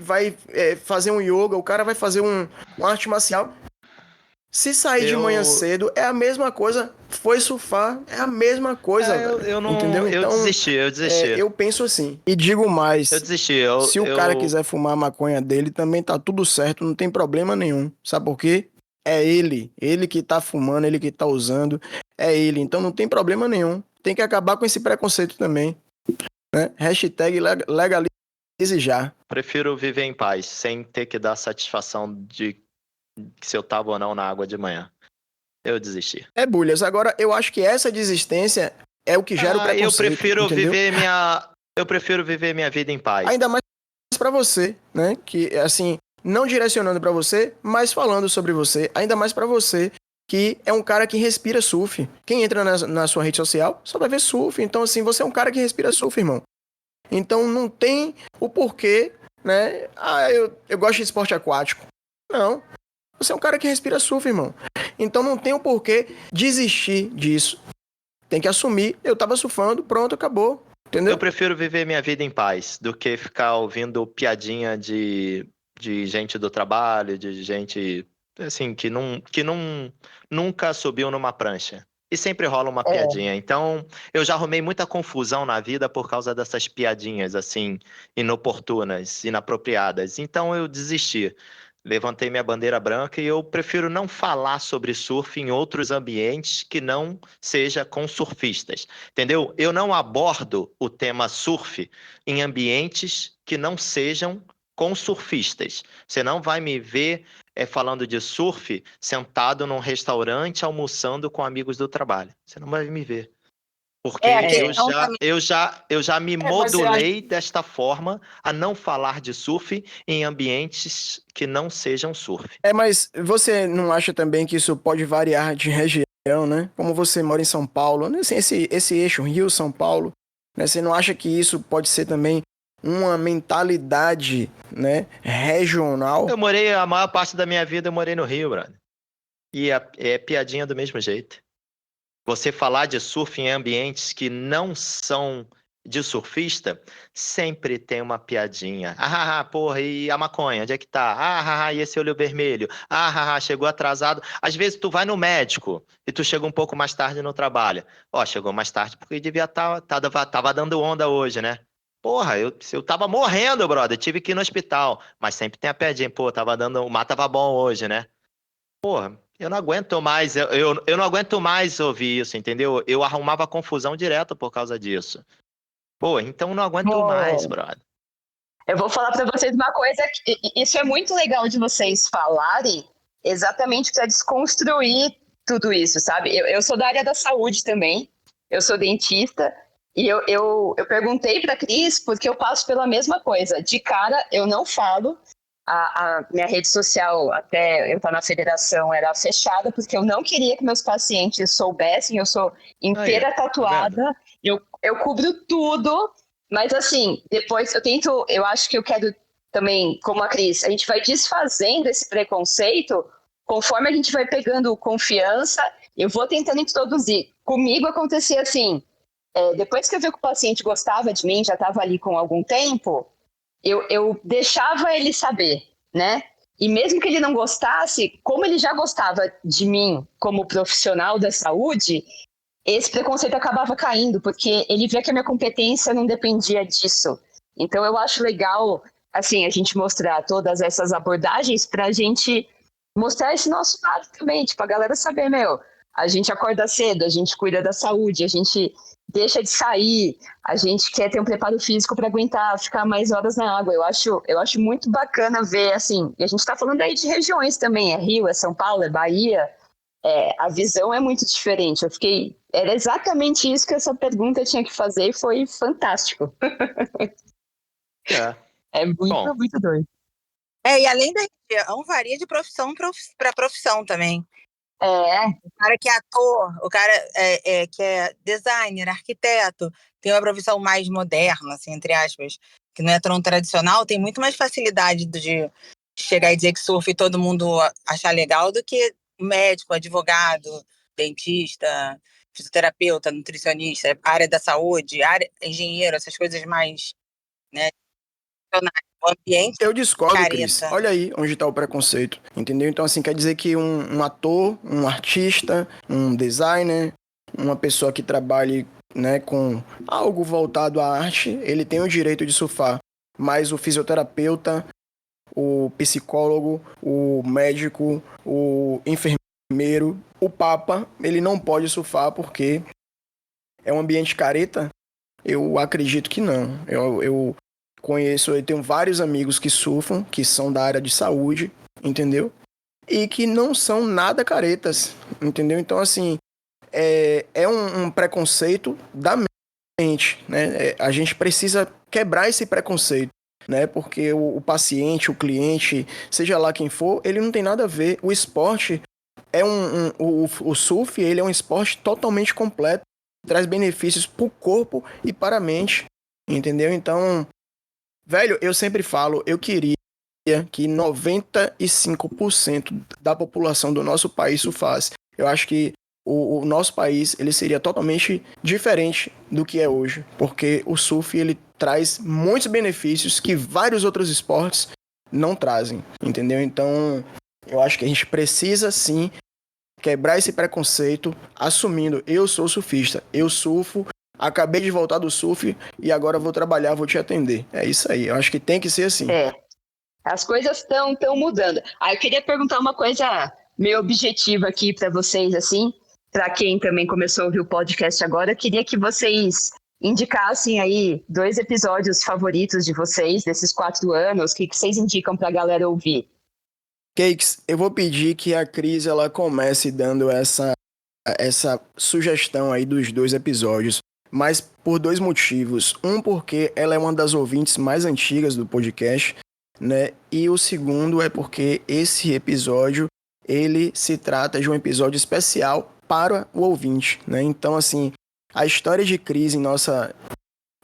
fazer um yoga, o cara vai fazer uma arte marcial. Se sair de manhã eu, cedo, é a mesma coisa. Foi surfar, é a mesma coisa, velho. eu não, Entendeu? eu Então, desisti, eu desisti. eu penso assim. E digo Eu mais, desisti, se o cara quiser fumar a maconha dele, também tá tudo certo, não tem problema nenhum. Sabe por quê? É ele que tá fumando, ele que tá usando, é ele. Então não tem problema nenhum. Tem que acabar com esse preconceito também, né? Hashtag legalize já. prefiro viver em paz, sem ter que dar satisfação de se eu tava ou não na água de manhã. Eu desisti. É bulhas. Agora, eu acho que essa desistência é o que gera o preconceito, entendeu? Eu prefiro viver minha vida em paz. Ainda mais pra você, né? Que, assim, não direcionando pra você, mas falando sobre você. Ainda mais pra você, que é um cara que respira surf. Quem entra na sua rede social só vai ver surf. Então, assim, você é um cara que respira surf, irmão. Então, não tem o porquê, né? Eu gosto de esporte aquático. Não. Você é um cara que respira surf, irmão. Então, não tem o porquê desistir disso. Tem que assumir. Eu tava surfando, pronto, acabou. Entendeu? Eu prefiro viver minha vida em paz do que ficar ouvindo piadinha de gente do trabalho, de gente assim que não nunca subiu numa prancha. E sempre rola uma piadinha. Então, eu já arrumei muita confusão na vida por causa dessas piadinhas assim inoportunas, inapropriadas. Então eu desisti. Levantei minha bandeira branca e eu prefiro não falar sobre surf em outros ambientes que não seja com surfistas. Entendeu? Eu não abordo o tema surf em ambientes que não sejam com surfistas. Você não vai me ver falando de surf sentado num restaurante almoçando com amigos do trabalho. Você não vai me ver. Porque A questão eu já me Mas você acha... modulei desta forma a não falar de surf em ambientes que não sejam surf. Mas você não acha também que isso pode variar de região, né? Como você mora em São Paulo, né? Assim, esse eixo Rio-São Paulo, né? Você não acha que isso pode ser também uma mentalidade, né, regional? Eu morei, a maior parte da minha vida eu morei no Rio, brother. E é piadinha do mesmo jeito. Você falar de surf em ambientes que não são de surfista, sempre tem uma piadinha. Porra, e a maconha, onde é que tá? E esse olho vermelho? Chegou atrasado. Às vezes tu vai no médico e tu chega um pouco mais tarde no trabalho. Chegou mais tarde porque devia tava dando onda hoje, né? Porra, eu tava morrendo, brother, tive que ir no hospital. Mas sempre tem a piadinha, pô, o mar tava bom hoje, né? Porra, eu não aguento mais, eu não aguento mais ouvir isso, entendeu? Eu arrumava confusão direto por causa disso. Pô, então não aguento mais, brother. Eu vou falar para vocês uma coisa, isso é muito legal de vocês falarem, exatamente para desconstruir tudo isso, sabe? Eu sou da área da saúde também, eu sou dentista, e eu perguntei para a Cris, porque eu passo pela mesma coisa. De cara, eu não falo a minha rede social, até eu estar na federação, era fechada, porque eu não queria que meus pacientes soubessem. Eu sou inteira tatuada, eu cubro tudo, mas assim, depois eu acho que eu quero também, como a Cris, a gente vai desfazendo esse preconceito conforme a gente vai pegando confiança. Eu vou tentando introduzir. Comigo acontecia assim, depois que eu vi que o paciente gostava de mim, já estava ali com algum tempo, eu deixava ele saber, né? E mesmo que ele não gostasse, como ele já gostava de mim como profissional da saúde, esse preconceito acabava caindo, porque ele via que a minha competência não dependia disso. Então eu acho legal, assim, a gente mostrar todas essas abordagens para a gente mostrar esse nosso lado também, tipo, a galera saber, a gente acorda cedo, a gente cuida da saúde, a gente deixa de sair, a gente quer ter um preparo físico para aguentar ficar mais horas na água. Eu acho muito bacana ver, assim, e a gente está falando aí de regiões também, é Rio, é São Paulo, é Bahia, a visão é muito diferente. Era exatamente isso que essa pergunta tinha que fazer e foi fantástico. É muito, muito doido. E além da região, varia de profissão para profissão também. O cara que é ator, o cara que é designer, arquiteto, tem uma profissão mais moderna, assim, entre aspas, que não é tão tradicional, tem muito mais facilidade de chegar e dizer que surf e todo mundo achar legal do que médico, advogado, dentista, fisioterapeuta, nutricionista, área da saúde, engenheiro, essas coisas mais, né, o ambiente. Eu discordo, Cris. Olha aí onde está o preconceito, entendeu? Então, assim, quer dizer que um ator, um artista, um designer, uma pessoa que trabalhe, né, com algo voltado à arte, ele tem o direito de surfar. Mas o fisioterapeuta, o psicólogo, o médico, o enfermeiro, o papa, ele não pode surfar porque é um ambiente careta? Eu acredito que não. Eu tenho vários amigos que surfam, que são da área de saúde, entendeu? E que não são nada caretas, entendeu? Então, assim, é um preconceito da mente, né? A gente precisa quebrar esse preconceito, né? Porque o paciente, o cliente, seja lá quem for, ele não tem nada a ver. O esporte o surf, ele é um esporte totalmente completo, traz benefícios para o corpo e para a mente, entendeu? Então, velho, eu sempre falo, eu queria que 95% da população do nosso país surfasse. Eu acho que o nosso país, ele seria totalmente diferente do que é hoje, porque o surf, ele traz muitos benefícios que vários outros esportes não trazem, entendeu? Então, eu acho que a gente precisa, sim, quebrar esse preconceito, assumindo, eu sou surfista, eu surfo, acabei de voltar do surf e agora vou trabalhar, vou te atender. É isso aí, eu acho que tem que ser assim. As coisas estão mudando. Eu queria perguntar uma coisa meio objetiva aqui para vocês, assim, para quem também começou a ouvir o podcast agora, queria que vocês indicassem aí 2 episódios favoritos de vocês, desses 4 anos, o que vocês indicam para a galera ouvir? Cakes, eu vou pedir que a Cris ela comece dando essa sugestão aí dos 2 episódios, mas por 2 motivos. Um, porque ela é uma das ouvintes mais antigas do podcast, né? E o segundo é porque esse episódio, ele se trata de um episódio especial para o ouvinte, né? Então, assim, a história de Cris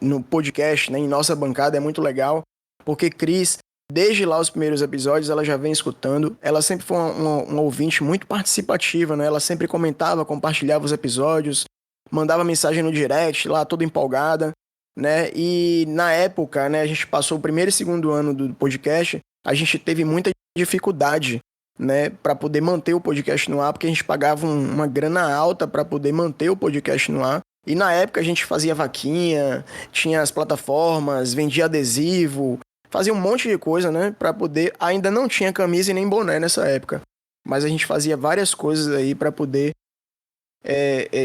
no podcast, né, em nossa bancada é muito legal, porque Cris, desde lá os primeiros episódios, ela já vem escutando. Ela sempre foi uma ouvinte muito participativa, né? Ela sempre comentava, compartilhava os episódios, mandava mensagem no direct, lá toda empolgada, né? E na época, né, a gente passou o primeiro e segundo ano do podcast, a gente teve muita dificuldade, né, para poder manter o podcast no ar, porque a gente pagava uma grana alta para poder manter o podcast no ar. E na época a gente fazia vaquinha, tinha as plataformas, vendia adesivo, fazia um monte de coisa, né, para poder... Ainda não tinha camisa e nem boné nessa época, mas a gente fazia várias coisas aí para poder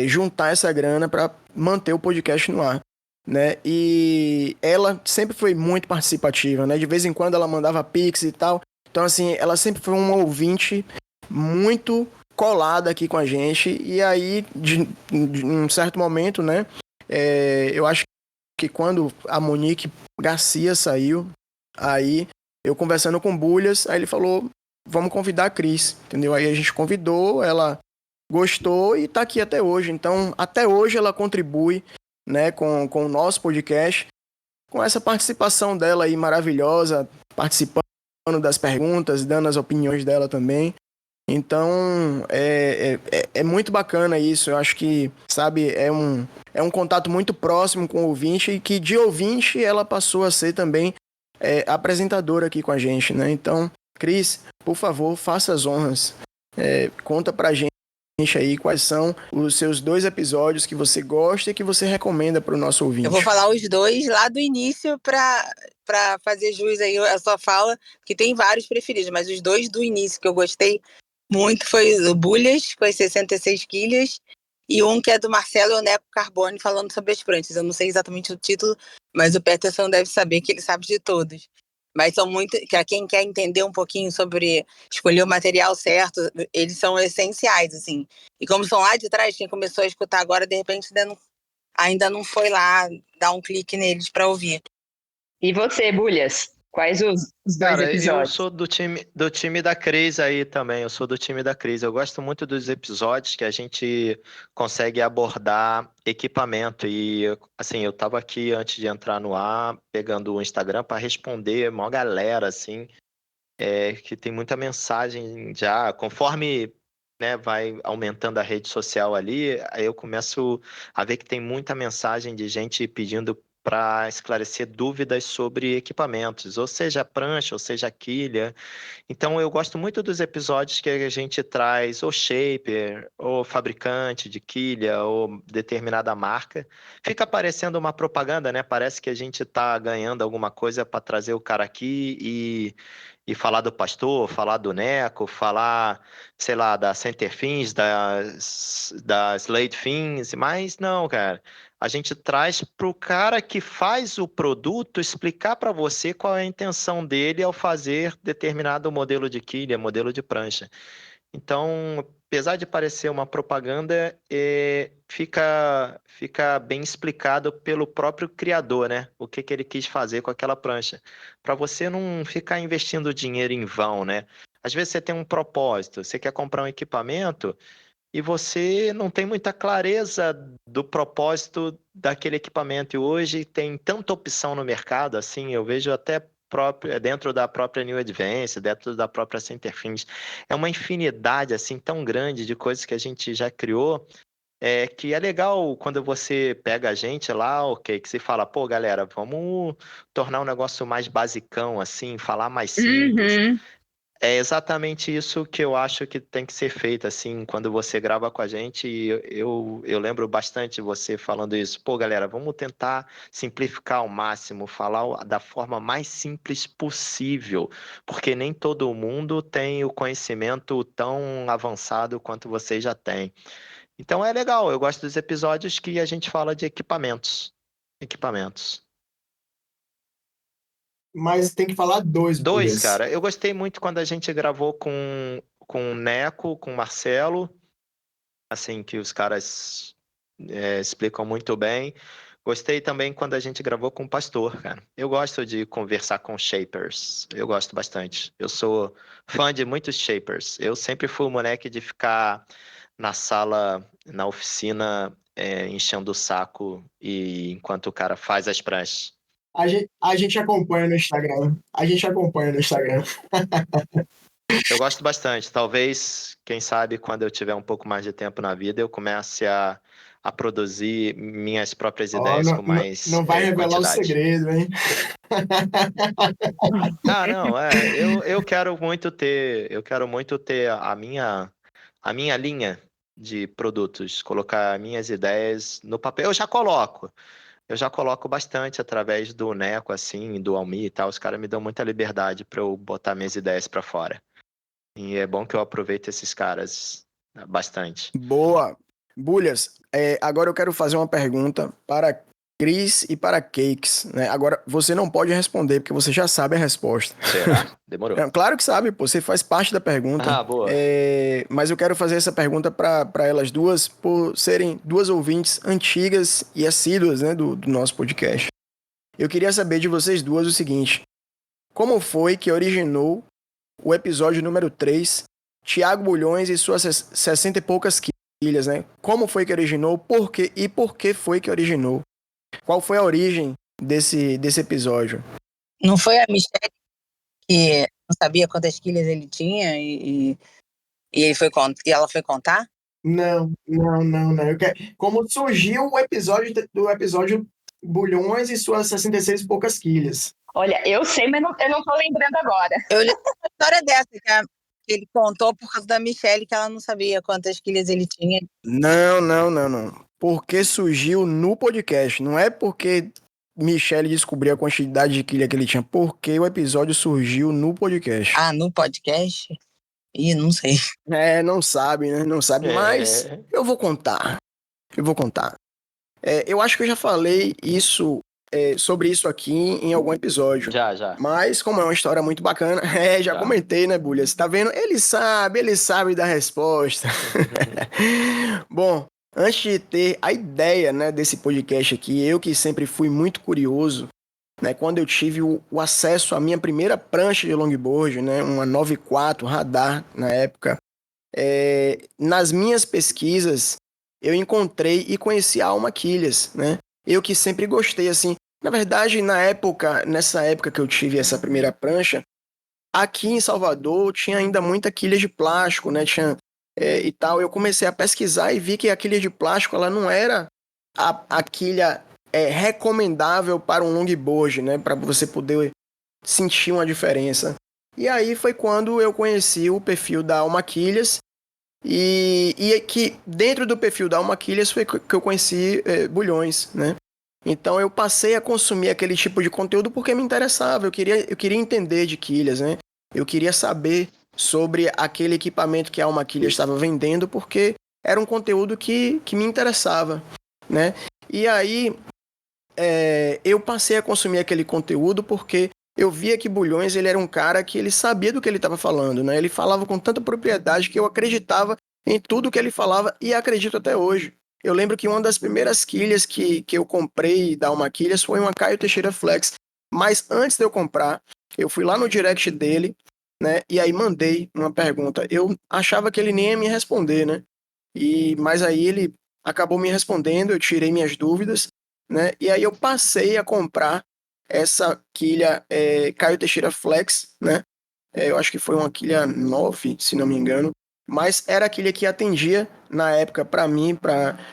juntar essa grana para manter o podcast no ar, né? E ela sempre foi muito participativa, né? De vez em quando ela mandava pix e tal. Então, assim, ela sempre foi uma ouvinte muito colada aqui com a gente. E aí, de um certo momento, né? Eu acho que quando a Monique Garcia saiu, aí eu conversando com o Bulhas, aí ele falou, vamos convidar a Cris, entendeu? Aí a gente convidou, ela gostou e tá aqui até hoje. Então, até hoje ela contribui, né, com o nosso podcast, com essa participação dela aí maravilhosa, participando das perguntas, dando as opiniões dela também. Então, é muito bacana isso. Eu acho que, sabe, é um contato muito próximo com o ouvinte e que de ouvinte ela passou a ser também apresentadora aqui com a gente, né? Então, Cris, por favor, faça as honras. Conta pra gente aí quais são os seus 2 episódios que você gosta e que você recomenda para o nosso ouvinte. Eu vou falar os 2 lá do início para fazer jus aí a sua fala, que tem vários preferidos, mas os 2 do início que eu gostei muito foi o Bulhas, com as 66 quilhas, e um que é do Marcelo e o Neco Carbone falando sobre as pranchas. Eu não sei exatamente o título, mas o Peterson deve saber, que ele sabe de todos. Mas são muito, para quem quer entender um pouquinho sobre escolher o material certo, eles são essenciais, assim. E como são lá de trás, quem começou a escutar agora, de repente ainda não foi lá dar um clique neles para ouvir. E você, Bulhas? Quais os 2 Cara, episódios? eu sou do time da Cris aí também. Eu sou do time da Cris. Eu gosto muito dos episódios que a gente consegue abordar equipamento. E, assim, eu tava aqui antes de entrar no ar, pegando o Instagram para responder uma galera, assim, que tem muita mensagem já. Conforme, né, vai aumentando a rede social ali, aí eu começo a ver que tem muita mensagem de gente pedindo para esclarecer dúvidas sobre equipamentos, ou seja, prancha, ou seja, quilha. Então, eu gosto muito dos episódios que a gente traz ou shaper, ou fabricante de quilha, ou determinada marca. Fica parecendo uma propaganda, né? Parece que a gente está ganhando alguma coisa para trazer o cara aqui e falar do Pastor, falar do Neco, falar, sei lá, da Center Fins, da Slade Fins, mas não, cara. A gente traz para o cara que faz o produto explicar para você qual é a intenção dele ao fazer determinado modelo de quilha, modelo de prancha. Então, apesar de parecer uma propaganda, fica bem explicado pelo próprio criador, né? O que ele quis fazer com aquela prancha. Para você não ficar investindo dinheiro em vão, né? Às vezes você tem um propósito, você quer comprar um equipamento e você não tem muita clareza do propósito daquele equipamento. E hoje tem tanta opção no mercado, assim, eu vejo até dentro da própria New Advance, dentro da própria Centerfins, é uma infinidade assim tão grande de coisas que a gente já criou, que é legal quando você pega a gente lá, ok, que você fala, pô, galera, vamos tornar um negócio mais basicão, assim, falar mais simples. Uhum. É exatamente isso que eu acho que tem que ser feito, assim, quando você grava com a gente. E eu lembro bastante você falando isso. Pô, galera, vamos tentar simplificar ao máximo, falar da forma mais simples possível, porque nem todo mundo tem o conhecimento tão avançado quanto vocês já têm. Então é legal, eu gosto dos episódios que a gente fala de equipamentos. Equipamentos. Mas tem que falar 2 Dois, Bulhas. cara. Eu gostei muito quando a gente gravou com o Neco, com o Marcelo, assim, que os caras explicam muito bem. Gostei também quando a gente gravou com o Pastor, cara. Eu gosto de conversar com shapers. Eu gosto bastante. Eu sou fã de muitos shapers. Eu sempre fui o moleque de ficar na sala, na oficina, enchendo o saco e enquanto o cara faz as pranchas. A gente acompanha no Instagram. A gente acompanha no Instagram. Eu gosto bastante. Talvez, quem sabe, quando eu tiver um pouco mais de tempo na vida, eu comece a produzir minhas próprias Ó, ideias com mais não vai revelar o quantidade. segredo, hein? Ah, não, eu quero muito ter a minha linha de produtos, colocar minhas ideias no papel. Eu já coloco bastante através do Neco, assim, do Almi e tal. Os caras me dão muita liberdade para eu botar minhas ideias para fora. E é bom que eu aproveite esses caras bastante. Boa. Bulhas, agora eu quero fazer uma pergunta para Cris e para Cakes, né? Agora, você não pode responder, porque você já sabe a resposta. Será? Demorou. Claro que sabe, pô, você faz parte da pergunta. Ah, boa. Mas eu quero fazer essa pergunta para elas duas, por serem duas ouvintes antigas e assíduas, né, do nosso podcast. Eu queria saber de vocês duas o seguinte: como foi que originou o episódio número 3, Thiago Bulhões e suas 60 e poucas quilhas, né? Como foi que originou, por quê e por que foi que originou? Qual foi a origem desse episódio? Não foi a Michelle que não sabia quantas quilhas ele tinha e e ela foi contar? Não. Como surgiu o episódio do episódio Bulhões e suas 66 e poucas quilhas? Olha, eu sei, mas eu não tô lembrando agora. Eu li uma história dessa que ele contou por causa da Michelle, que ela não sabia quantas quilhas ele tinha. Não. Porque surgiu no podcast. Não é porque Michele descobriu a quantidade de quilha que ele tinha. Porque o episódio surgiu no podcast. Ah, no podcast? Ih, não sei. Não sabe, né? Não sabe, mas eu vou contar. Eu acho que eu já falei sobre isso aqui em algum episódio. Já. Mas, como é uma história muito bacana, já comentei, né, Bulha? Você tá vendo? Ele sabe da resposta. Bom, antes de ter a ideia, né, desse podcast aqui, eu que sempre fui muito curioso, né, quando eu tive o acesso à minha primeira prancha de longboard, né, uma 94 radar na época, nas minhas pesquisas, eu encontrei e conheci a Alma Quilhas, né? Eu que sempre gostei, assim. Na verdade, nessa época que eu tive essa primeira prancha, aqui em Salvador tinha ainda muita quilha de plástico, né? E tal. Eu comecei a pesquisar e vi que a quilha de plástico ela não era a quilha recomendável para um longboard, né? Para você poder sentir uma diferença. E aí foi quando eu conheci o perfil da Alma Quilhas e que dentro do perfil da Alma Quilhas foi que eu conheci Bulhões, né? Então eu passei a consumir aquele tipo de conteúdo porque me interessava, eu queria entender de quilhas, né? Eu queria saber sobre aquele equipamento que a Alma Quilhas estava vendendo porque era um conteúdo que me interessava, né? E aí eu passei a consumir aquele conteúdo porque eu via que Bulhões ele era um cara que ele sabia do que ele estava falando, né? Ele falava com tanta propriedade que eu acreditava em tudo que ele falava e acredito até hoje. Eu lembro que uma das primeiras quilhas que eu comprei da Alma Quilhas foi uma Caio Teixeira Flex. Mas antes de eu comprar, eu fui lá no direct dele, né? E aí mandei uma pergunta. Eu achava que ele nem ia me responder, né? Mas aí ele acabou me respondendo, eu tirei minhas dúvidas, né? E aí eu passei a comprar essa quilha Caio Teixeira Flex, né? Eu acho que foi uma quilha 9, se não me engano, mas era a quilha que atendia na época para mim,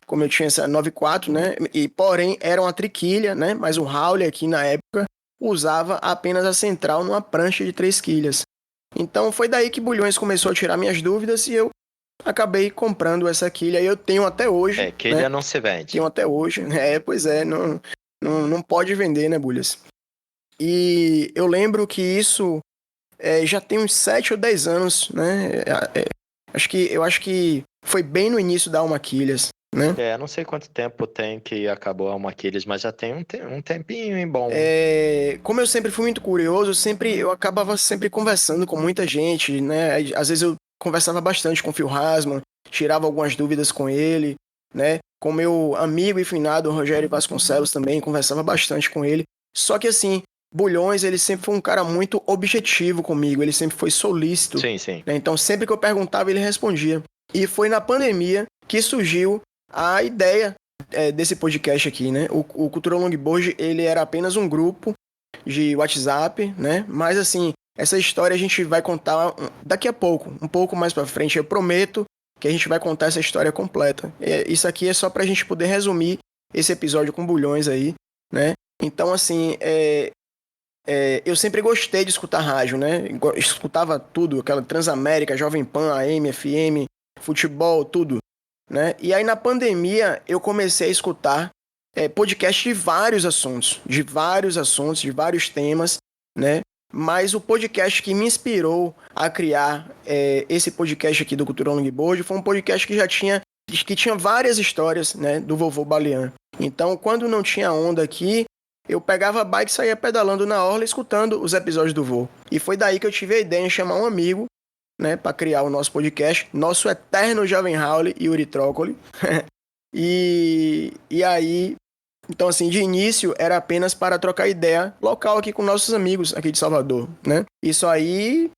como eu tinha essa 94, né? E porém era uma triquilha, né? Mas o Howley aqui na época usava apenas a central numa prancha de 3 quilhas. Então foi daí que Bulhões começou a tirar minhas dúvidas e eu acabei comprando essa quilha e eu tenho até hoje. Quilha né? não se vende. Tenho até hoje. Pois é, não pode vender, né, Bulhas? E eu lembro que isso já tem uns 7 ou 10 anos, né? Eu acho que foi bem no início da Alma Quilhas, né? Não sei quanto tempo tem que acabou a Alma Quilhas, mas já tem um tempinho em bom. Como eu sempre fui muito curioso, eu acabava sempre conversando com muita gente, né? Às vezes eu conversava bastante com o Phil Hasman, tirava algumas dúvidas com ele, né? Com meu amigo e finado Rogério Vasconcelos também, conversava bastante com ele. Só que assim, Bulhões, ele sempre foi um cara muito objetivo comigo, ele sempre foi solícito. Sim. Né? Então sempre que eu perguntava, ele respondia. E foi na pandemia que surgiu a ideia desse podcast aqui, né? O Cultura Longboard, ele era apenas um grupo de WhatsApp, né? Mas assim, essa história a gente vai contar daqui a pouco, um pouco mais pra frente. Eu prometo que a gente vai contar essa história completa. Isso aqui é só pra gente poder resumir esse episódio com Bulhões aí, né? Então, assim, eu sempre gostei de escutar rádio, né? Escutava tudo, aquela Transamérica, Jovem Pan, AM, FM, futebol, tudo, né? E aí na pandemia eu comecei a escutar podcast de vários assuntos, de vários temas, né? Mas o podcast que me inspirou a criar esse podcast aqui do Cultura Longboard foi um podcast que tinha várias histórias, né? Do vovô Balian. Então, quando não tinha onda aqui, eu pegava a bike e saía pedalando na orla, escutando os episódios do vô. E foi daí que eu tive a ideia de chamar um amigo, né, para criar o nosso podcast, nosso eterno Jovem Howley, Yuri Trócoli. e aí Então, assim, de início era apenas para trocar ideia local aqui com nossos amigos aqui de Salvador, né? Isso aí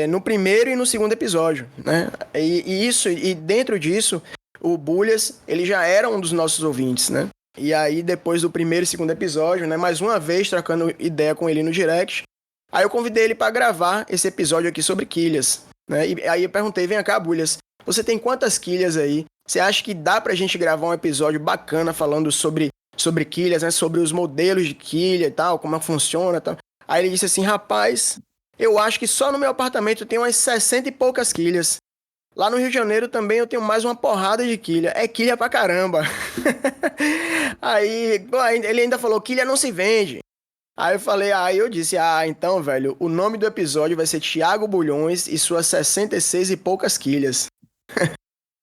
no primeiro e no segundo episódio, né? E dentro disso, o Bulhas, ele já era um dos nossos ouvintes, né? E aí, depois do primeiro e segundo episódio, né? Mais uma vez, trocando ideia com ele no direct, aí eu convidei ele para gravar esse episódio aqui sobre quilhas, né? E aí eu perguntei, vem cá, Bulhas, você tem quantas quilhas aí? Você acha que dá pra gente gravar um episódio bacana falando sobre quilhas, né? Sobre os modelos de quilha e tal, como funciona e tal. Aí ele disse assim, rapaz, eu acho que só no meu apartamento tem umas 60 e poucas quilhas. Lá no Rio de Janeiro também eu tenho mais uma porrada de quilha. É quilha pra caramba. Aí ele ainda falou, quilha não se vende. Aí eu disse, então, velho, o nome do episódio vai ser Thiago Bulhões e suas 66 e poucas quilhas.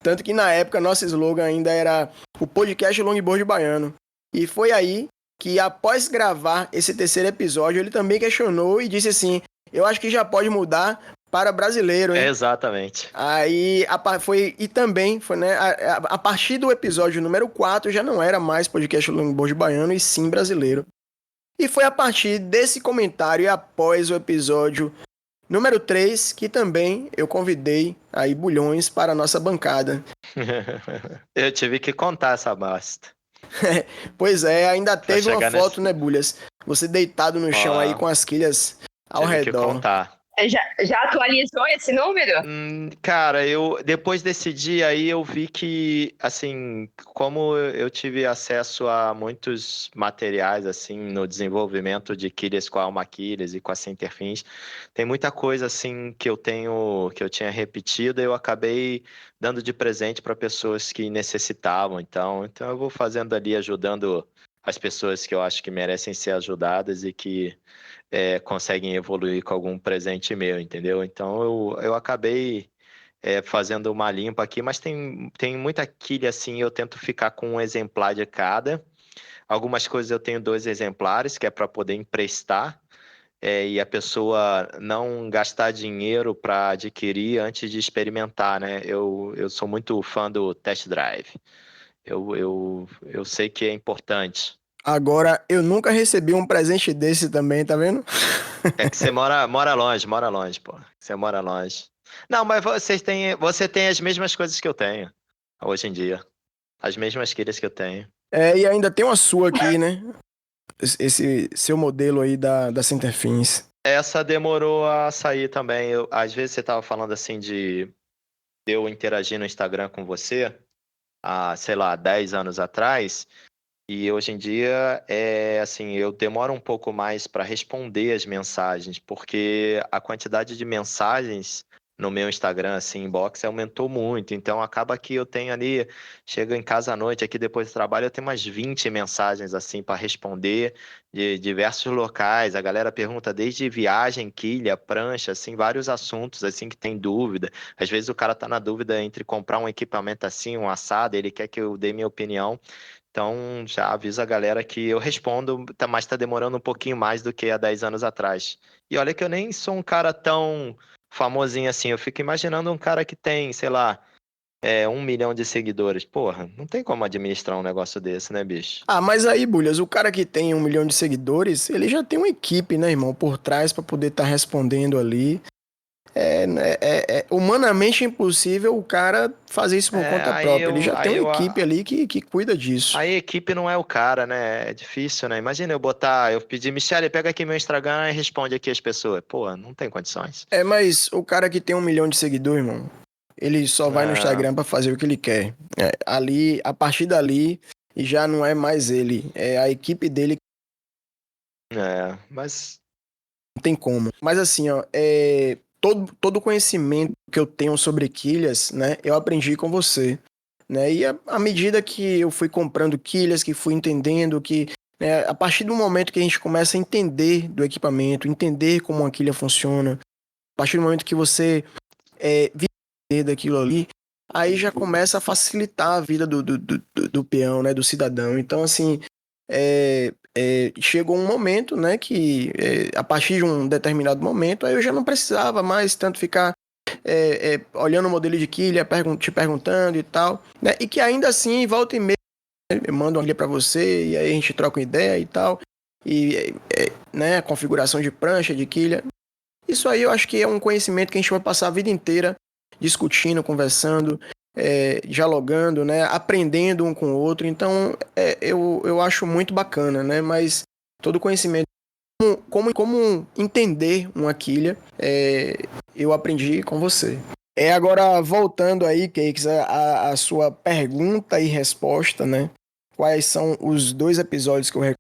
Tanto que na época nosso slogan ainda era o podcast Longboard Baiano. E foi aí que, após gravar esse terceiro episódio, ele também questionou e disse assim, eu acho que já pode mudar para brasileiro, hein? Exatamente. Aí foi, né? A partir do episódio número 4 já não era mais podcast Longboard Baiano e sim brasileiro. E foi a partir desse comentário e após o episódio número 3 que também eu convidei aí Bulhões para a nossa bancada. Eu tive que contar essa bosta. Pois é, ainda teve uma foto, nesse... né, Bulhas? Você deitado no chão aí com as quilhas ao redor. Tive que contar. Já atualizou esse número? Cara, depois desse dia aí eu vi que, assim, como eu tive acesso a muitos materiais, assim, no desenvolvimento de quilhas com a Alma Quilhas e com a Centerfins, tem muita coisa, assim, que eu tinha repetido e eu acabei dando de presente para pessoas que necessitavam. Então eu vou fazendo ali, ajudando as pessoas que eu acho que merecem ser ajudadas e que conseguem evoluir com algum presente meu, entendeu? Então eu acabei fazendo uma limpa aqui, mas tem muita quilha assim, eu tento ficar com um exemplar de cada. Algumas coisas eu tenho 2 exemplares, que é para poder emprestar, e a pessoa não gastar dinheiro para adquirir antes de experimentar, né? Eu sou muito fã do test drive. Eu sei que é importante. Agora, eu nunca recebi um presente desse também, tá vendo? É que você mora longe, pô. Você mora longe. Não, mas você tem as mesmas coisas que eu tenho hoje em dia. As mesmas quilhas que eu tenho. E ainda tem uma sua aqui, né? Esse seu modelo aí da Centerfins. Essa demorou a sair também. Às vezes você tava falando assim de eu interagir no Instagram com você há, sei lá, 10 anos atrás. E hoje em dia, assim, eu demoro um pouco mais para responder as mensagens, porque a quantidade de mensagens no meu Instagram, assim, inbox, aumentou muito. Então, acaba que eu tenho ali, chego em casa à noite, aqui depois do trabalho, eu tenho umas 20 mensagens, assim, para responder de diversos locais. A galera pergunta desde viagem, quilha, prancha, assim, vários assuntos, assim, que tem dúvida. Às vezes o cara tá na dúvida entre comprar um equipamento assim, um assado, ele quer que eu dê minha opinião. Então, já aviso a galera que eu respondo, mas tá demorando um pouquinho mais do que há 10 anos atrás. E olha que eu nem sou um cara tão famosinho assim. Eu fico imaginando um cara que tem, sei lá, 1 milhão de seguidores. Porra, não tem como administrar um negócio desse, né, bicho? Mas aí, Bulhas, o cara que tem 1 milhão de seguidores, ele já tem uma equipe, né, irmão, por trás pra poder estar respondendo ali. É humanamente impossível o cara fazer isso por conta própria. Ele já tem uma equipe ali que cuida disso. A equipe não é o cara, né? É difícil, né? Imagina eu pedir, Michele, pega aqui meu Instagram e responde aqui as pessoas. Pô, não tem condições. Mas o cara que tem 1 milhão de seguidores, irmão, ele só vai no Instagram pra fazer o que ele quer. Ali, a partir dali, já não é mais ele. É a equipe dele. Mas... Não tem como. Mas assim, ó, todo o conhecimento que eu tenho sobre quilhas, né, eu aprendi com você, né, e à medida que eu fui comprando quilhas, que fui entendendo que, né, a partir do momento que a gente começa a entender do equipamento, entender como uma quilha funciona, a partir do momento que você vive daquilo ali, aí já começa a facilitar a vida do peão, né, do cidadão. Então, assim, chegou um momento, né, que a partir de um determinado momento, aí eu já não precisava mais tanto ficar olhando o modelo de quilha, te perguntando e tal, né, e que ainda assim, volta e meia, Eu mando uma guia para você e aí a gente troca uma ideia e tal. E, né, configuração de prancha, de quilha. Isso aí eu acho que é um conhecimento que a gente vai passar a vida inteira discutindo, conversando, dialogando, né, aprendendo um com o outro. Então, eu acho muito bacana, né, mas todo conhecimento, como entender uma quilha, eu aprendi com você. Agora, voltando aí, Cakes, a sua pergunta e resposta, né, quais são os 2 episódios que eu recomendo?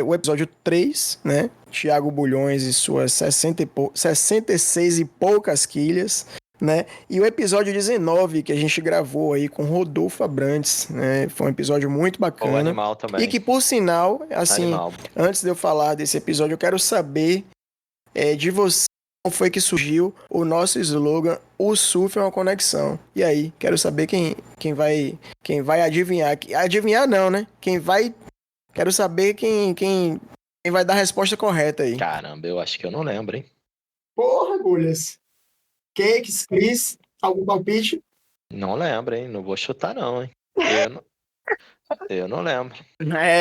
O episódio 3, né? Thiago Bulhões e suas 66 e poucas quilhas, né? E o episódio 19, que a gente gravou aí com Rodolfo Abrantes, né? Foi um episódio muito bacana. O animal também. E que, por sinal, assim, Animal. antes de eu falar desse episódio, eu quero saber de você como foi que surgiu o nosso slogan "O surf é uma conexão". E aí, quero saber quem vai adivinhar. Adivinhar não, né? Quero saber quem vai dar a resposta correta aí. Caramba, eu acho que eu não lembro, hein? Porra, agulhas. Cakes, Cris, algum palpite? Não lembro, hein? Não vou chutar, não, hein? Eu não lembro.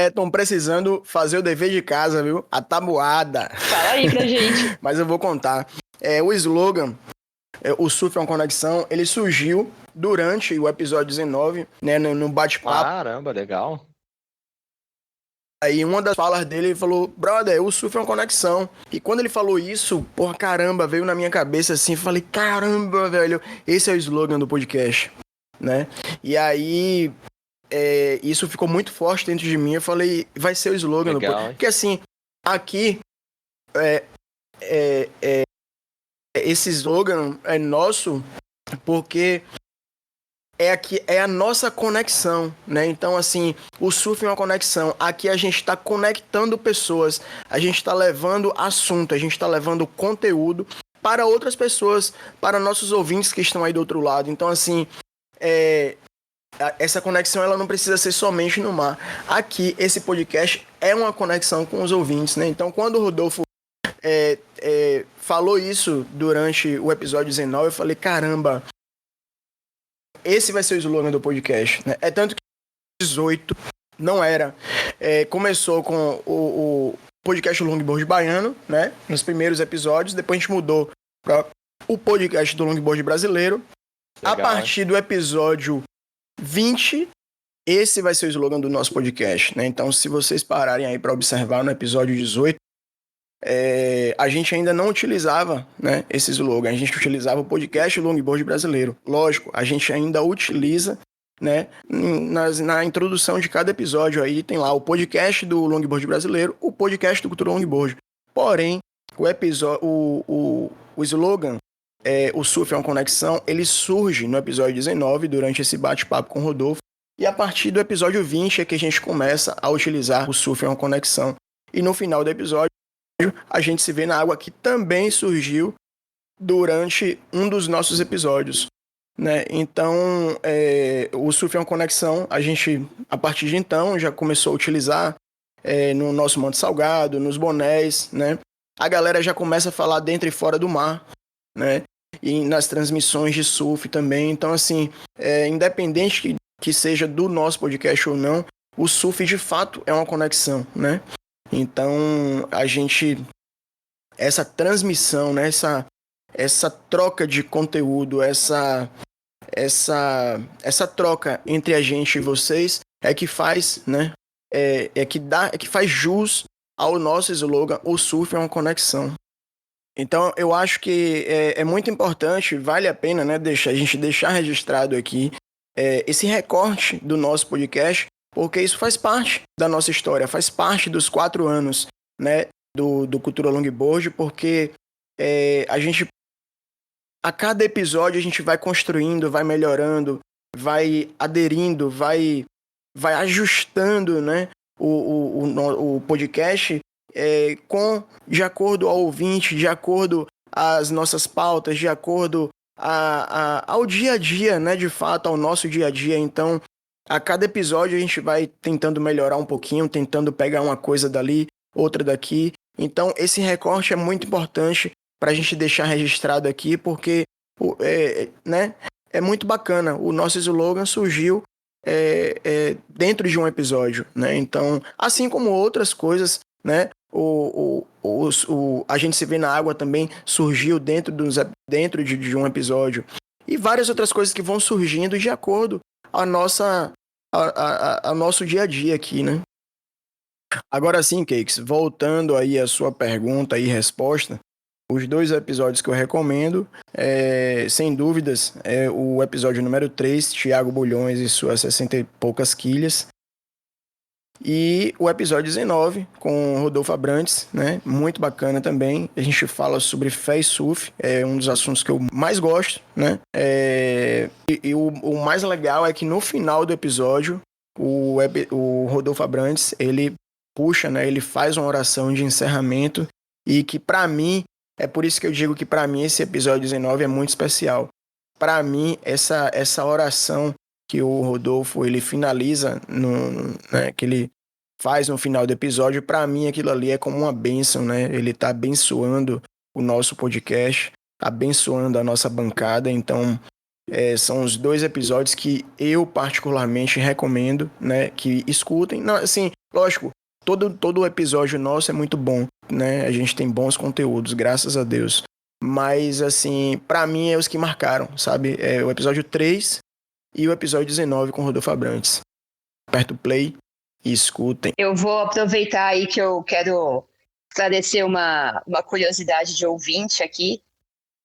Estão precisando fazer o dever de casa, viu? A tabuada. Fala aí pra gente. Mas eu vou contar. O slogan, o surf é uma conexão, ele surgiu durante o episódio 19, né? No bate-papo. Caramba, legal. Aí uma das falas dele, ele falou, brother, o surf é uma conexão. E quando ele falou isso, porra, caramba, veio na minha cabeça assim, falei, caramba, velho, esse é o slogan do podcast, né? E aí, isso ficou muito forte dentro de mim, eu falei, vai ser o slogan do podcast. Porque assim, aqui, esse slogan é nosso, porque é a nossa conexão, né? Então, assim, o surf é uma conexão. Aqui a gente está conectando pessoas, a gente está levando assunto, a gente está levando conteúdo para outras pessoas, para nossos ouvintes que estão aí do outro lado. Então, assim, essa conexão ela não precisa ser somente no mar. Aqui, esse podcast é uma conexão com os ouvintes, né? Então, quando o Rodolfo falou isso durante o episódio 19, eu falei, caramba, esse vai ser o slogan do podcast, né? É tanto que 18 não era. Começou com o podcast Longboard Baiano, né? Nos primeiros episódios. Depois a gente mudou para o podcast do Longboard Brasileiro. Legal, a partir do episódio 20, esse vai ser o slogan do nosso podcast, né? Então, se vocês pararem aí para observar no episódio 18, a gente ainda não utilizava, né, esse slogan, a gente utilizava o podcast Longboard Brasileiro. Lógico, a gente ainda utiliza, né, na introdução de cada episódio aí tem lá o podcast do Longboard Brasileiro, o podcast do Cultura Longboard. Porém, o slogan, o surf é uma conexão, ele surge no episódio 19, durante esse bate-papo com o Rodolfo, e a partir do episódio 20 é que a gente começa a utilizar o surf é uma conexão. E no final do episódio, a gente se vê na água, que também surgiu durante um dos nossos episódios, né? Então, o surf é uma conexão, a gente, a partir de então, já começou a utilizar no nosso manto salgado, nos bonés, né? A galera já começa a falar dentro e fora do mar, né? E nas transmissões de surf também. Então, assim, independente que seja do nosso podcast ou não, o surf de fato é uma conexão, né? Então, essa transmissão, né, essa troca de conteúdo, essa troca entre a gente e vocês é que faz, né, que faz jus ao nosso slogan, o surf é uma conexão. Então, eu acho que é muito importante, vale a pena, né, a gente deixar registrado aqui esse recorte do nosso podcast, porque isso faz parte da nossa história, faz parte dos 4 anos, né, do Cultura Longboard, porque a cada episódio a gente vai construindo, vai melhorando, vai aderindo, vai ajustando, né, o podcast de acordo ao ouvinte, de acordo às nossas pautas, de acordo ao dia a dia, né, de fato, ao nosso dia a dia. Então, a cada episódio a gente vai tentando melhorar um pouquinho, tentando pegar uma coisa dali, outra daqui. Então, esse recorte é muito importante para a gente deixar registrado aqui, porque né, é muito bacana. O nosso slogan surgiu dentro de um episódio, né? Então, assim como outras coisas, né? A gente se vê na água também surgiu dentro de um episódio. E várias outras coisas que vão surgindo de acordo ao nosso dia a dia aqui, né? Agora sim, Cakes, voltando aí à sua pergunta e resposta, os 2 episódios que eu recomendo, sem dúvidas, é o episódio número 3, Thiago Bulhões e suas 60 e poucas quilhas, e o episódio 19, com Rodolfo Abrantes, né? Muito bacana também. A gente fala sobre fé e surf, é um dos assuntos que eu mais gosto, né? E o mais legal é que no final do episódio, o Rodolfo Abrantes, ele puxa, né? Ele faz uma oração de encerramento e que pra mim, é por isso que eu digo que pra mim esse episódio 19 é muito especial. Pra mim, essa oração que o Rodolfo ele finaliza né, que ele faz no final do episódio, para mim aquilo ali é como uma bênção, né? Ele tá abençoando o nosso podcast, abençoando a nossa bancada, então são os 2 episódios que eu particularmente recomendo, né, que escutem. Não, assim, lógico, todo episódio nosso é muito bom, né? A gente tem bons conteúdos, graças a Deus. Mas, assim, para mim é os que marcaram, sabe? É o episódio 3 e o episódio 19 com Rodolfo Abrantes. Aperta o play e escutem. Eu vou aproveitar aí que eu quero esclarecer uma curiosidade de ouvinte aqui,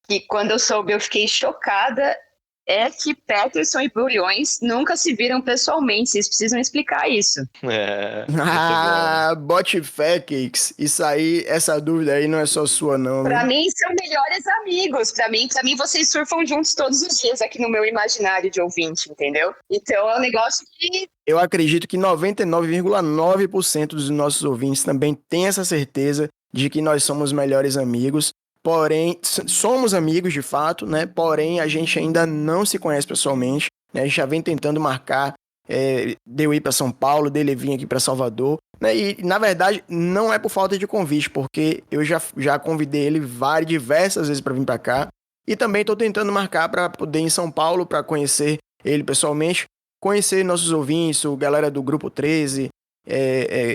que quando eu soube eu fiquei chocada, é que Peterson e Bulhões nunca se viram pessoalmente, vocês precisam explicar isso. Muito bom. Bote fé, Cakes. Isso aí, essa dúvida aí não é só sua, não. Pra Viu? mim, são melhores amigos. Pra mim, vocês surfam juntos todos os dias aqui no meu imaginário de ouvinte, entendeu? Então, é um negócio que... Eu acredito que 99,9% dos nossos ouvintes também têm essa certeza de que nós somos melhores amigos. Porém, somos amigos de fato, né? Porém, a gente ainda não se conhece pessoalmente, né? A gente já vem tentando marcar de eu ir para São Paulo, dele vir aqui para Salvador, né? E, na verdade, não é por falta de convite, porque eu já convidei ele diversas vezes para vir para cá. E também estou tentando marcar para poder ir em São Paulo, para conhecer ele pessoalmente, conhecer nossos ouvintes, o galera do Grupo 13,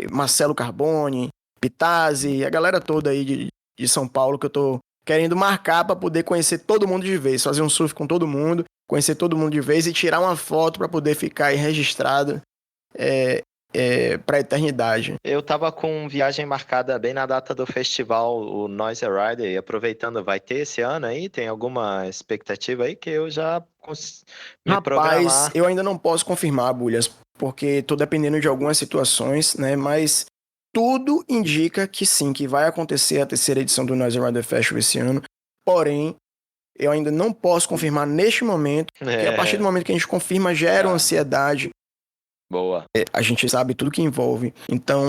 Marcelo Carbone, Pitazzi, a galera toda aí de São Paulo, que eu tô querendo marcar para poder conhecer todo mundo de vez, fazer um surf com todo mundo, conhecer todo mundo de vez e tirar uma foto para poder ficar aí registrado para a eternidade. Eu tava com viagem marcada bem na data do festival, o Noise Rider, e aproveitando, vai ter esse ano aí? Tem alguma expectativa aí que eu já me programar? Rapaz, eu ainda não posso confirmar, Bulhas, porque tô dependendo de algumas situações, né? Mas tudo indica que sim, que vai acontecer a terceira edição do Noise Rider Festival esse ano. Porém, eu ainda não posso confirmar neste momento, porque a partir do momento que a gente confirma, gera uma ansiedade. Boa. A gente sabe tudo que envolve. Então,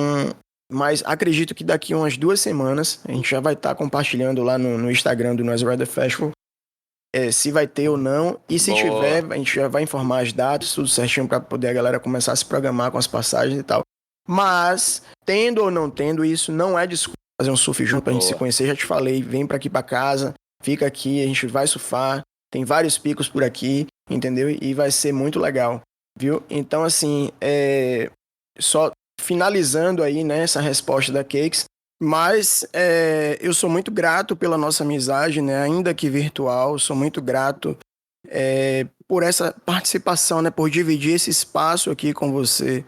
mas acredito que daqui umas 2 semanas a gente já vai estar compartilhando lá no Instagram do Noise Rider Festival se vai ter ou não. E se tiver, a gente já vai informar as datas, tudo certinho para poder a galera começar a se programar com as passagens e tal. Mas, tendo ou não tendo, isso não é desculpa fazer um surf junto pra gente se conhecer. Já te falei, vem pra aqui pra casa, fica aqui, a gente vai surfar. Tem vários picos por aqui, entendeu? E vai ser muito legal, viu? Então, assim, só finalizando aí, né, essa resposta da Cakes. Mas eu sou muito grato pela nossa amizade, né? Ainda que virtual, sou muito grato por essa participação, né? Por dividir esse espaço aqui com você,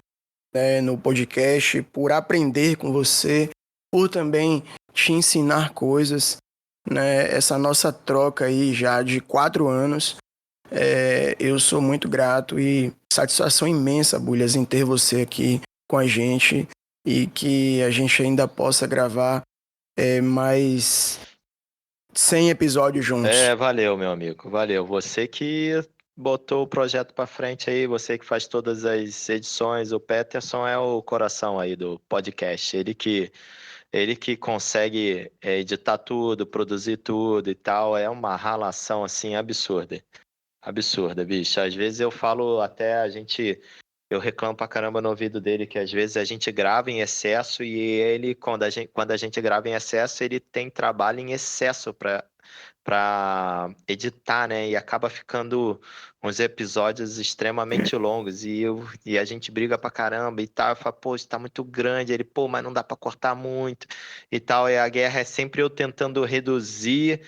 né? No podcast, por aprender com você, por também te ensinar coisas, né? Essa nossa troca aí já de 4 anos, eu sou muito grato e satisfação imensa, Bulhas, em ter você aqui com a gente e que a gente ainda possa gravar mais 100 episódios juntos. Valeu, meu amigo, valeu. Você que botou o projeto para frente aí, você que faz todas as edições, o Peterson é o coração aí do podcast, ele que consegue editar tudo, produzir tudo e tal, é uma relação assim absurda, bicho. Às vezes eu falo até a gente eu reclamo pra caramba no ouvido dele que às vezes a gente grava em excesso e ele, quando a gente grava em excesso, ele tem trabalho em excesso pra editar, né? E acaba ficando uns episódios extremamente longos e a gente briga pra caramba e tal. Eu falo, pô, isso tá muito grande. Ele, pô, mas não dá pra cortar muito e tal. E a guerra é sempre eu tentando reduzir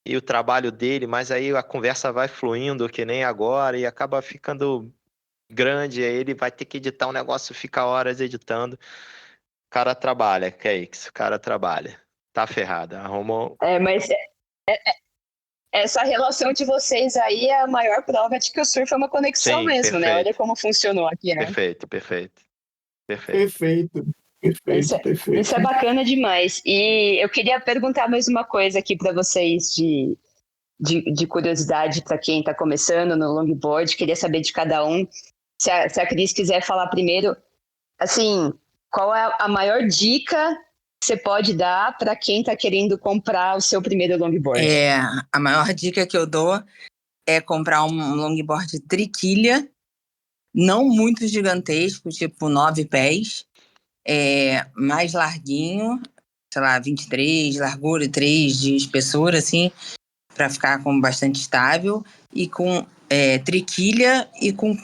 e o trabalho dele, mas aí a conversa vai fluindo que nem agora e acaba ficando grande, aí ele vai ter que editar um negócio, fica horas editando. O cara trabalha, Cakes, o cara trabalha. Tá ferrado, arrumou. Mas essa relação de vocês aí é a maior prova de que o surf é uma conexão Sim, mesmo, né? Olha perfeito, como funcionou aqui, né? perfeito, perfeito, perfeito. Perfeito, Isso perfeito, é, perfeito. isso é bacana demais. E eu queria perguntar mais uma coisa aqui para vocês de curiosidade para quem está começando no longboard. Queria saber de cada um. Se a Cris quiser falar primeiro, assim, qual é a maior dica que você pode dar para quem está querendo comprar o seu primeiro longboard? A maior dica que eu dou é comprar um longboard triquilha, não muito gigantesco, tipo 9 pés, mais larguinho, sei lá, 23, largura e 3 de espessura, assim, para ficar com bastante estável, e com triquilha e com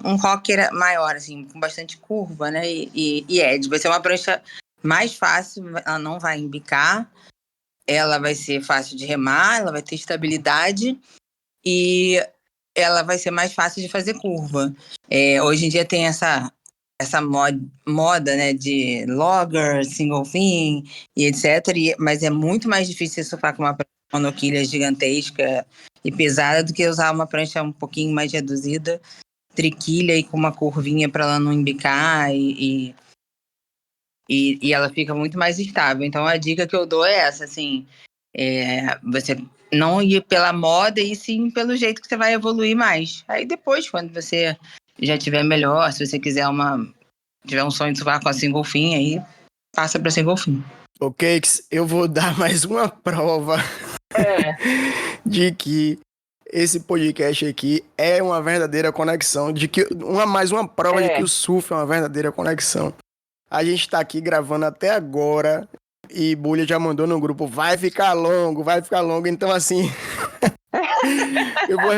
um rocker maior, assim, com bastante curva, né? E edge. Vai ser uma prancha mais fácil, ela não vai embicar, ela vai ser fácil de remar, ela vai ter estabilidade e ela vai ser mais fácil de fazer curva. Hoje em dia tem essa moda, né, de logger, single fin e etc. Mas é muito mais difícil surfar com uma monoquilha gigantesca e pesada do que usar uma prancha um pouquinho mais reduzida, triquilha e com uma curvinha para ela não embicar e ela fica muito mais estável. Então a dica que eu dou é essa, assim, você não ir pela moda e sim pelo jeito que você vai evoluir mais. Aí depois, quando você já tiver melhor, se você quiser tiver um sonho de surfar com a single fin, aí passa para single fin. Ô, Cakes, eu vou dar mais uma prova de que esse podcast aqui é uma verdadeira conexão, de que mais uma prova de que o surf é uma verdadeira conexão. A gente tá aqui gravando até agora e Bulha já mandou no grupo, vai ficar longo, então assim, eu vou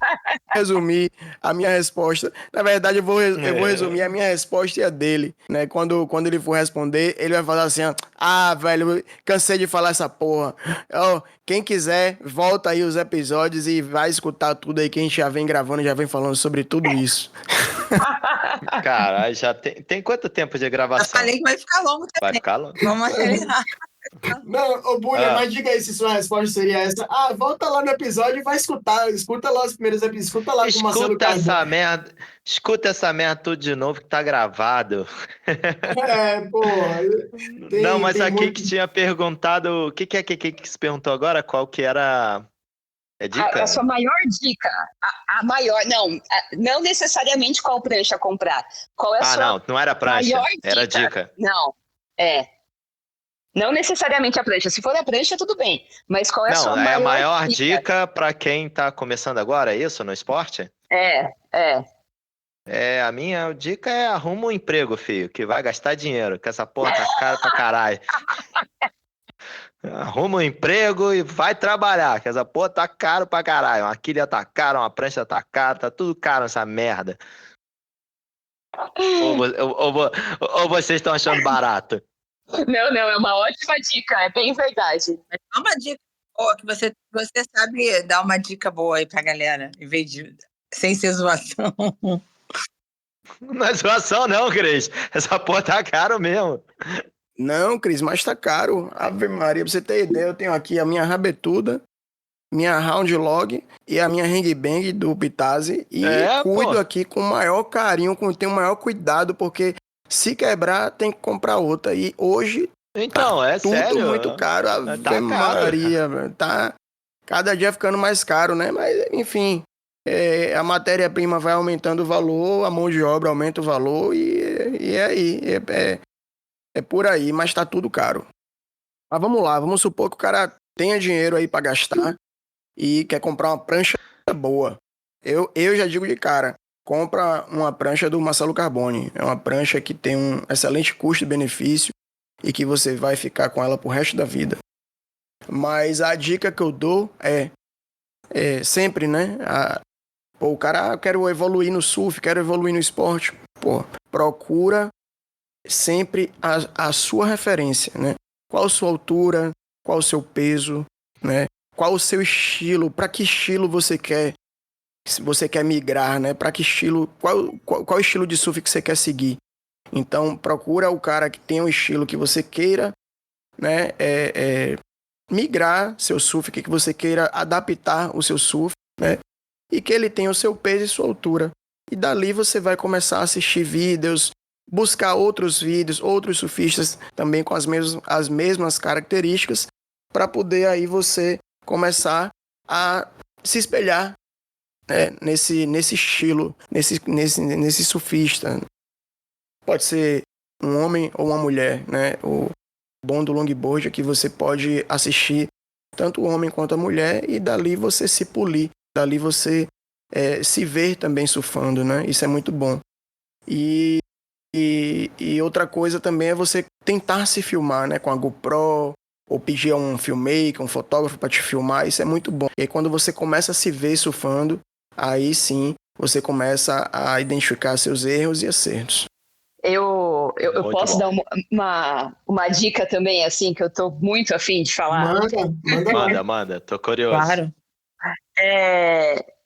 resumir a minha resposta. Na verdade, eu vou resumir a minha resposta e a dele, né? Quando ele for responder, ele vai falar assim, velho, cansei de falar essa porra. Quem quiser, volta aí os episódios e vai escutar tudo aí que a gente já vem gravando, já vem falando sobre tudo isso. Cara, já tem quanto tempo de Eu gravação? falei que vai ficar longo também. Vai ficar longo. Vamos acelerar. Não, ô Bulha, mas diga aí se sua resposta seria essa. Volta lá no episódio e vai escuta lá os primeiros episódios, escuta lá com o Marcelo Carbone. Escuta essa merda tudo de novo que tá gravado. Porra. Não, mas aqui que tinha perguntado, o que se perguntou agora? Qual que era a dica? A sua maior dica, a maior, não necessariamente qual prancha comprar. Qual é a sua não era prancha, maior era dica. Não, não necessariamente a prancha. Se for a prancha, tudo bem. Mas qual é a sua maior dica? A maior dica para quem tá começando agora, é isso, no esporte? A minha dica é arruma um emprego, filho, que vai gastar dinheiro, que essa porra tá cara pra caralho. Arruma um emprego e vai trabalhar, que essa porra tá caro pra caralho. Uma quilha tá cara, uma prancha tá cara, tá tudo caro essa merda. Ou vocês estão achando barato? Não, é uma ótima dica, é bem verdade. É uma dica boa, que você sabe dar uma dica boa aí pra galera, em vez de sem ser zoação. Não é zoação não, Cris. Essa porra tá caro mesmo. Não, Cris, mas tá caro. Ave Maria, pra você ter ideia, eu tenho aqui a minha rabetuda, minha round log e a minha ring bang do Pitazzi e cuido aqui com o maior carinho, tenho o maior cuidado, porque se quebrar tem que comprar outra. E hoje então, tudo sério? muito caro. Ave Maria, velho. Tá cada dia ficando mais caro, né? Mas, enfim, a matéria-prima vai aumentando o valor, a mão de obra aumenta o valor e é aí. É por aí, mas tá tudo caro. Mas vamos lá, vamos supor que o cara tenha dinheiro aí pra gastar e quer comprar uma prancha boa. Eu já digo de cara, compra uma prancha do Marcelo Carbone. É uma prancha que tem um excelente custo-benefício e que você vai ficar com ela pro resto da vida. Mas a dica que eu dou é sempre, né? O cara, quero evoluir no surf, quero evoluir no esporte. Pô, procura sempre a sua referência, né? Qual a sua altura, qual o seu peso, né? Qual o seu estilo, para que estilo você quer, se você quer migrar, né? Para que estilo, qual estilo de surf que você quer seguir. Então, procura o cara que tem um estilo que você queira, né? Migrar seu surf, que você queira adaptar o seu surf, né? E que ele tenha o seu peso e sua altura. E dali você vai começar a assistir vídeos, buscar outros vídeos, outros surfistas também com as mesmas características, para poder aí você começar a se espelhar, né, nesse estilo, nesse surfista. Pode ser um homem ou uma mulher, né? O bom do longboard é que você pode assistir tanto o homem quanto a mulher e dali você se polir, dali você se ver também surfando, né? Isso é muito bom. E outra coisa também é você tentar se filmar, né? Com a GoPro, ou pedir a um filmmaker, um fotógrafo para te filmar, isso é muito bom. E aí quando você começa a se ver surfando, aí sim você começa a identificar seus erros e acertos. Eu posso bom. dar uma dica também, assim, que eu tô muito afim de falar. Manda, tô curioso. Claro.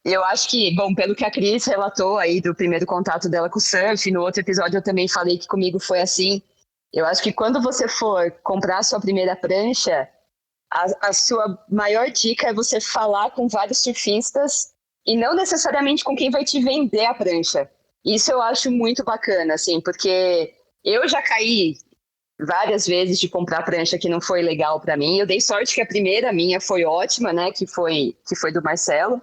Eu acho que, bom, pelo que a Cris relatou aí do primeiro contato dela com o surf, no outro episódio eu também falei que comigo foi assim. Eu acho que quando você for comprar a sua primeira prancha, a sua maior dica é você falar com vários surfistas e não necessariamente com quem vai te vender a prancha. Isso eu acho muito bacana, assim, porque eu já caí várias vezes de comprar prancha que não foi legal para mim. Eu dei sorte que a primeira minha foi ótima, né, que foi do Marcelo.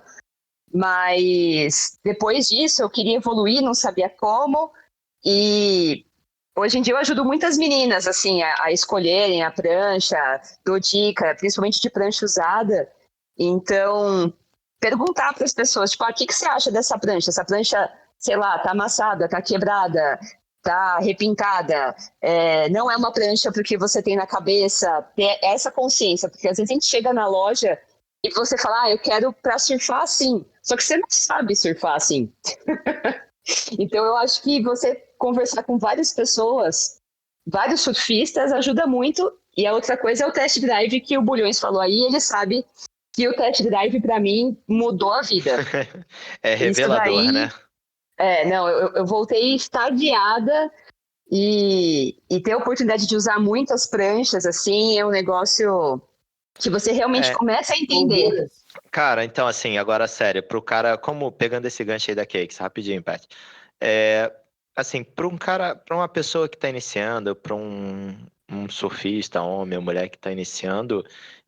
Mas depois disso eu queria evoluir, não sabia como. E hoje em dia eu ajudo muitas meninas, assim, a escolherem a prancha, dou dica, principalmente de prancha usada. Então, perguntar para as pessoas, tipo, o que você acha dessa prancha? Essa prancha, sei lá, tá amassada, tá quebrada, tá repintada, não é uma prancha porque você tem na cabeça, ter essa consciência, porque às vezes a gente chega na loja e você fala, eu quero para surfar assim, só que você não sabe surfar assim. Então eu acho que você conversar com várias pessoas, vários surfistas, ajuda muito. E a outra coisa é o test drive que o Bulhões falou aí, ele sabe que o test drive para mim mudou a vida. É revelador, daí, né? Não, eu voltei extasiada e ter a oportunidade de usar muitas pranchas, assim, é um negócio que você realmente começa a entender. Cara, então assim, agora sério, pro cara, como pegando esse gancho aí da Cakes, rapidinho, Pat. Assim, para um cara, para uma pessoa que está iniciando, para um surfista, homem ou mulher que está iniciando,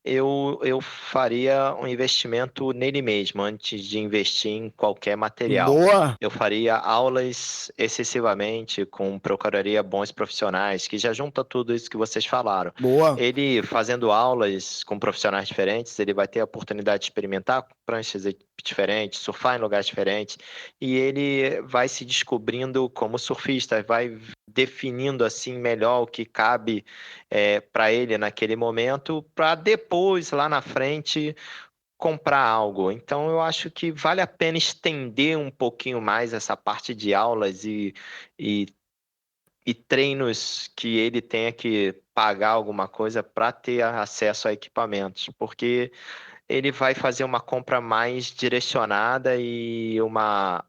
eu faria um investimento nele mesmo antes de investir em qualquer material. Boa! Eu faria aulas excessivamente, procuraria bons profissionais, que já junta tudo isso que vocês falaram. Boa! Ele fazendo aulas com profissionais diferentes, ele vai ter a oportunidade de experimentar pranchas diferentes, surfar em lugares diferentes, e ele vai se descobrindo como surfista, vai definindo assim melhor o que cabe para ele naquele momento, para depois, lá na frente, comprar algo. Então eu acho que vale a pena estender um pouquinho mais essa parte de aulas e treinos que ele tenha que pagar alguma coisa para ter acesso a equipamentos, porque ele vai fazer uma compra mais direcionada e uma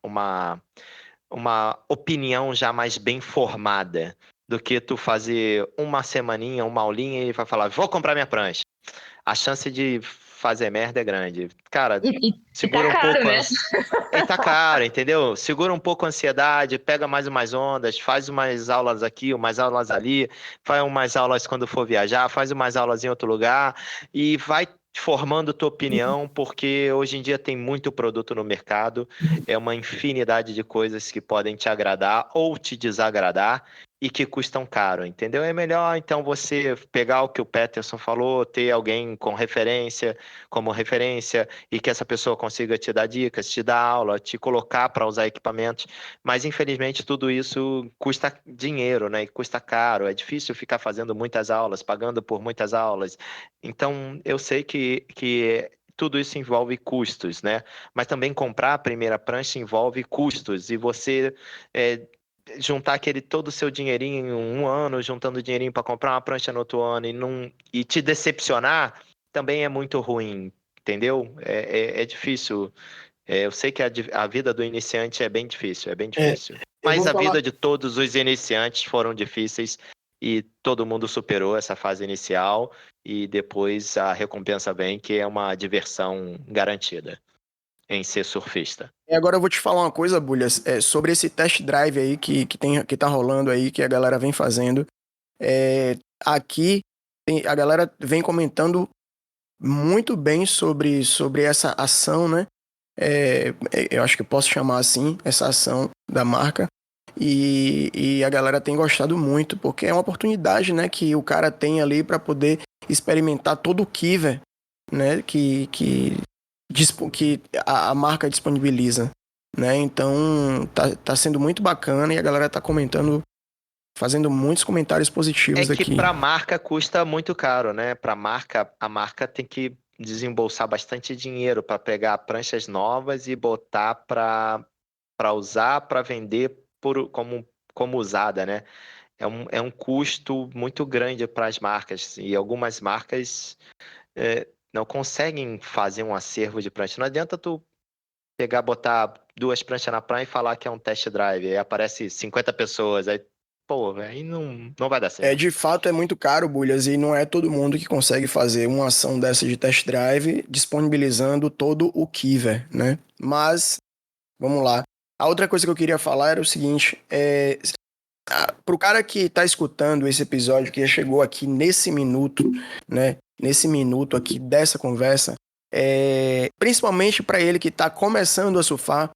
opinião já mais bem formada do que tu fazer uma semaninha, uma aulinha e vai falar, vou comprar minha prancha. A chance de fazer merda é grande. Cara, segura tá um caro, pouco. né? E tá caro, entendeu? Segura um pouco a ansiedade, pega mais umas ondas, faz umas aulas aqui, umas aulas ali, faz umas aulas quando for viajar, faz umas aulas em outro lugar e vai formando tua opinião, porque hoje em dia tem muito produto no mercado, é uma infinidade de coisas que podem te agradar ou te desagradar. e que custam caro, entendeu? É melhor então você pegar o que o Peterson falou, ter alguém com referência, como referência, e que essa pessoa consiga te dar dicas, te dar aula, te colocar para usar equipamentos. Mas infelizmente tudo isso custa dinheiro, né? E custa caro. É difícil ficar fazendo muitas aulas, pagando por muitas aulas. Então eu sei que tudo isso envolve custos, né? Mas também comprar a primeira prancha envolve custos, e você juntar aquele todo o seu dinheirinho em um ano, juntando dinheirinho para comprar uma prancha no outro ano e te decepcionar, também é muito ruim, entendeu? É difícil. Eu sei que a vida do iniciante é bem difícil, é bem É, difícil. eu Mas vou a falar. vida de todos os iniciantes foram difíceis e todo mundo superou essa fase inicial e depois a recompensa vem, que é uma diversão garantida em ser surfista. E agora eu vou te falar uma coisa, Bulhas, sobre esse test drive aí que tá rolando aí, que a galera vem fazendo. Aqui a galera vem comentando muito bem sobre essa ação, né? Eu acho que eu posso chamar assim, essa ação da marca. E a galera tem gostado muito, porque é uma oportunidade, né, que o cara tem ali para poder experimentar todo o Kiver, né, que a marca disponibiliza, né? Então tá sendo muito bacana e a galera tá comentando, fazendo muitos comentários É positivos que aqui. para a marca custa muito caro, né? Para a marca tem que desembolsar bastante dinheiro para pegar pranchas novas e botar para usar, para vender como usada, né? É um custo muito grande para as marcas e algumas marcas não conseguem fazer um acervo de prancha. Não adianta tu pegar, botar duas pranchas na praia e falar que é um test drive, aí aparece 50 pessoas, aí, pô, aí não vai dar certo. De fato é muito caro, Bulhas, e não é todo mundo que consegue fazer uma ação dessa de test drive disponibilizando todo o Kiver, né? Mas, vamos lá. A outra coisa que eu queria falar era o seguinte, pro cara que tá escutando esse episódio, que já chegou aqui nesse minuto, né? Nesse minuto aqui dessa conversa, principalmente para ele que tá começando a surfar,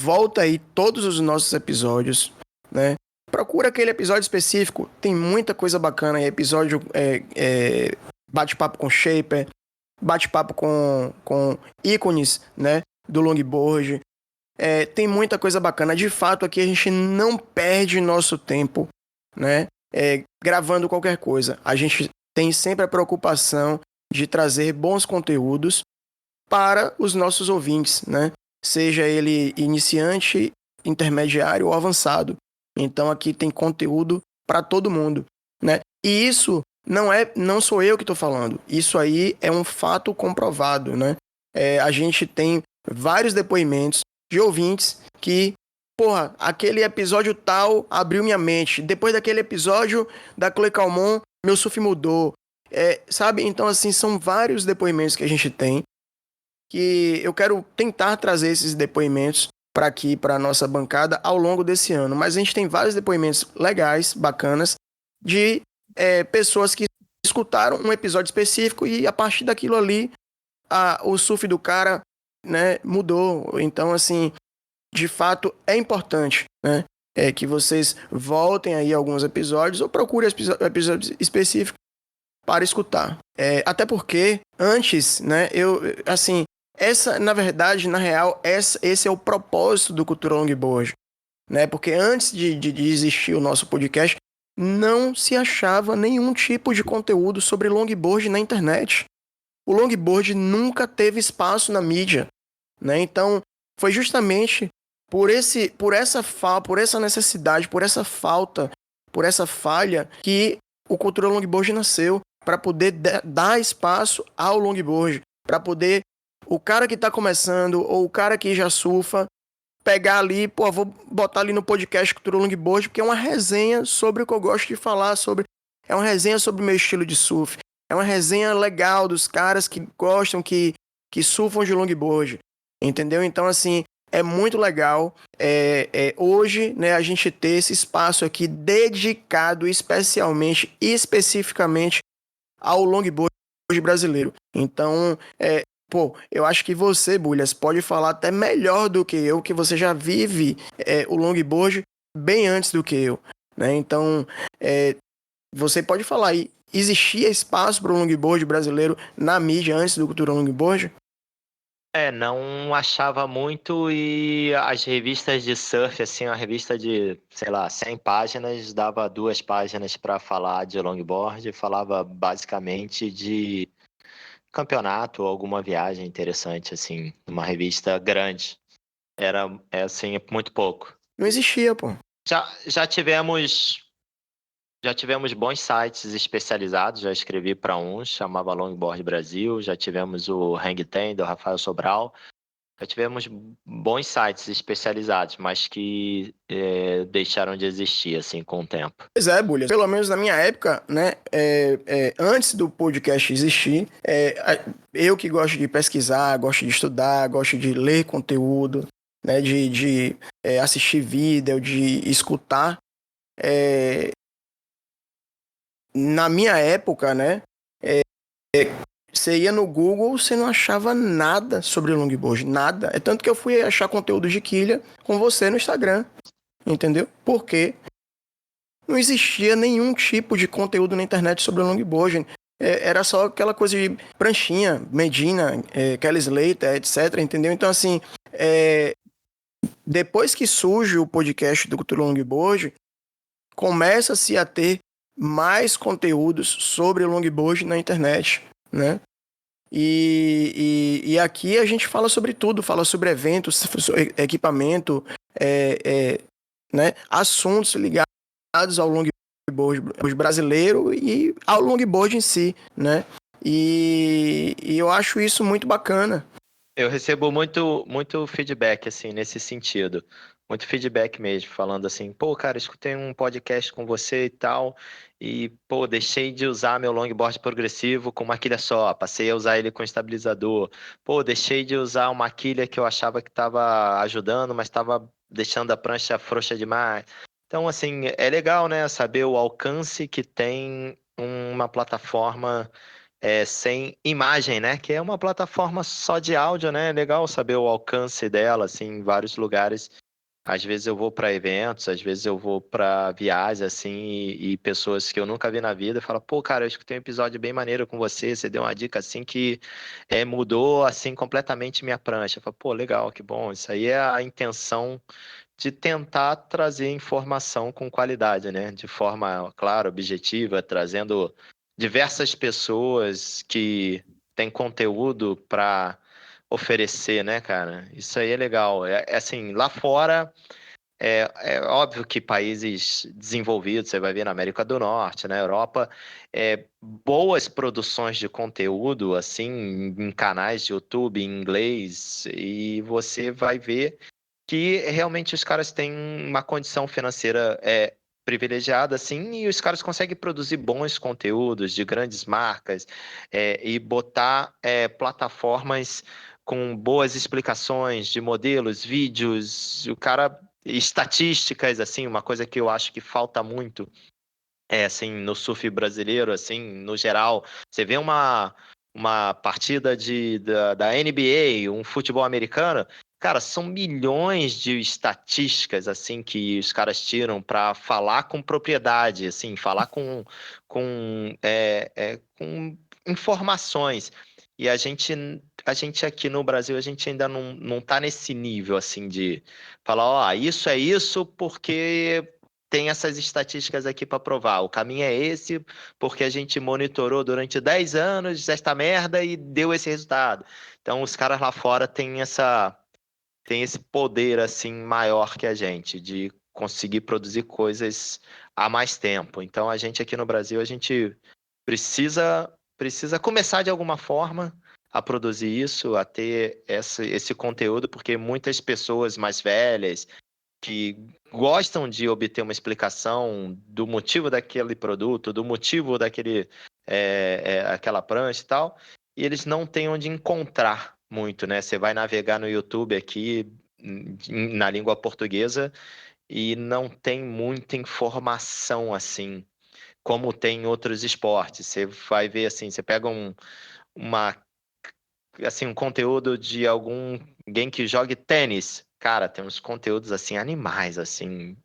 volta aí todos os nossos episódios, né? Procura aquele episódio específico, tem muita coisa bacana aí, episódio bate-papo com Shaper, bate-papo com ícones, né, do longboard. Tem muita coisa bacana. De fato, aqui a gente não perde nosso tempo, né, gravando qualquer coisa. A gente tem sempre a preocupação de trazer bons conteúdos para os nossos ouvintes, né? Seja ele iniciante, intermediário ou avançado. Então aqui tem conteúdo para todo mundo, né? E isso não sou eu que estou falando. Isso aí é um fato comprovado, né? A gente tem vários depoimentos de ouvintes que, porra, aquele episódio tal abriu minha mente. Depois daquele episódio da Chloe Calmon, meu surf mudou. Sabe? Então, assim, são vários depoimentos que a gente tem que eu quero tentar trazer esses depoimentos para aqui, para a nossa bancada, ao longo desse ano. Mas a gente tem vários depoimentos legais, bacanas, de pessoas que escutaram um episódio específico e a partir daquilo ali, o surf do cara, né, mudou. Então, assim, de fato, é importante, né, que vocês voltem aí alguns episódios ou procurem episódios específicos para escutar. Até porque, antes, né, assim, na verdade, na real, esse é o propósito do Cultura Longboard, né? Porque antes de existir o nosso podcast, não se achava nenhum tipo de conteúdo sobre longboard na internet. O longboard nunca teve espaço na mídia, né? Então, foi justamente por essa necessidade, por essa falta, por essa falha que o Cultura Longboard nasceu, para poder dar espaço ao longboard, para poder o cara que está começando ou o cara que já surfa pegar ali, pô, vou botar ali no podcast Cultura Longboard, porque é uma resenha sobre o que eu gosto de falar, é uma resenha sobre o meu estilo de surf, é uma resenha legal dos caras que gostam, que surfam de longboard, entendeu? Então, assim, é muito legal hoje, né, a gente ter esse espaço aqui dedicado especialmente, especificamente ao longboard brasileiro. Então, eu acho que você, Bulhas, pode falar até melhor do que eu, que você já vive o longboard bem antes do que eu. né? Então, você pode falar aí, existia espaço para o longboard brasileiro na mídia antes do Cultura Longboard? Não achava muito e as revistas de surf, assim, a revista de, sei lá, 100 páginas, dava 2 páginas para falar de longboard, falava basicamente de campeonato ou alguma viagem interessante, assim, uma revista grande. Assim, muito pouco. Não existia, pô. Já tivemos bons sites especializados, já escrevi para uns, chamava Longboard Brasil, já tivemos o Hang Ten, do Rafael Sobral, já tivemos bons sites especializados, mas que deixaram de existir, assim, com o tempo. Pois é, Bulha. Pelo menos na minha época, né? Antes do podcast existir, eu que gosto de pesquisar, gosto de estudar, gosto de ler conteúdo, né? De assistir vídeo, de escutar. Na minha época, né? Você ia no Google, você não achava nada sobre longboard, nada. É tanto que eu fui achar conteúdo de quilha com você no Instagram, entendeu? Porque não existia nenhum tipo de conteúdo na internet sobre longboard. Era só aquela coisa de pranchinha, Medina, Kelly Slater, etc, entendeu? Então, assim, depois que surge o podcast do Cultura Longboard, começa-se a ter mais conteúdos sobre longboard na internet, né? E aqui a gente fala sobre tudo, fala sobre eventos, equipamento, né? Assuntos ligados ao longboard brasileiro e ao longboard em si, né? E eu acho isso muito bacana. Eu recebo muito feedback, assim, nesse sentido. Muito feedback mesmo, falando assim, pô, cara, escutei um podcast com você e tal, e, pô, deixei de usar meu longboard progressivo com uma quilha só, passei a usar ele com estabilizador. Pô, deixei de usar uma quilha que eu achava que estava ajudando, mas estava deixando a prancha frouxa demais. Então, assim, é legal, né, saber o alcance que tem uma plataforma sem imagem, né? Que é uma plataforma só de áudio, né? É legal saber o alcance dela, assim, em vários lugares. Às vezes eu vou para eventos, às vezes eu vou para viagens, assim, e pessoas que eu nunca vi na vida falam, pô, cara, eu escutei um episódio bem maneiro com você, você deu uma dica, assim, que mudou, assim, completamente minha prancha. Eu falo, pô, legal, que bom. Isso aí é a intenção de tentar trazer informação com qualidade, né? De forma, claro, objetiva, trazendo diversas pessoas que têm conteúdo para oferecer, né, cara? Isso aí é legal. Assim, lá fora é óbvio que países desenvolvidos, você vai ver na América do Norte, na Europa, boas produções de conteúdo, assim, em canais de YouTube em inglês, e você vai ver que realmente os caras têm uma condição financeira privilegiada, assim, e os caras conseguem produzir bons conteúdos de grandes marcas e botar plataformas com boas explicações de modelos, vídeos, o cara estatísticas, assim, uma coisa que eu acho que falta muito assim, no surf brasileiro, assim, no geral. Você vê uma partida da NBA, um futebol americano, cara, são milhões de estatísticas, assim, que os caras tiram para falar com propriedade, assim, falar com informações. E a gente aqui no Brasil, a gente ainda não tá nesse nível, assim, de falar, ó, isso é isso porque tem essas estatísticas aqui para provar. O caminho é esse, porque a gente monitorou durante 10 anos esta merda e deu esse resultado. Então, os caras lá fora têm esse poder assim maior que a gente de conseguir produzir coisas há mais tempo. Então, a gente aqui no Brasil, a gente precisa começar de alguma forma a produzir isso, a ter esse conteúdo, porque muitas pessoas mais velhas que gostam de obter uma explicação do motivo daquele produto, do motivo aquela prancha e tal, e eles não têm onde encontrar muito, né? Você vai navegar no YouTube aqui na língua portuguesa e não tem muita informação assim, como tem em outros esportes. Você vai ver assim, você pega uma assim, um conteúdo de alguém que jogue tênis. Cara, tem uns conteúdos assim animais, assim,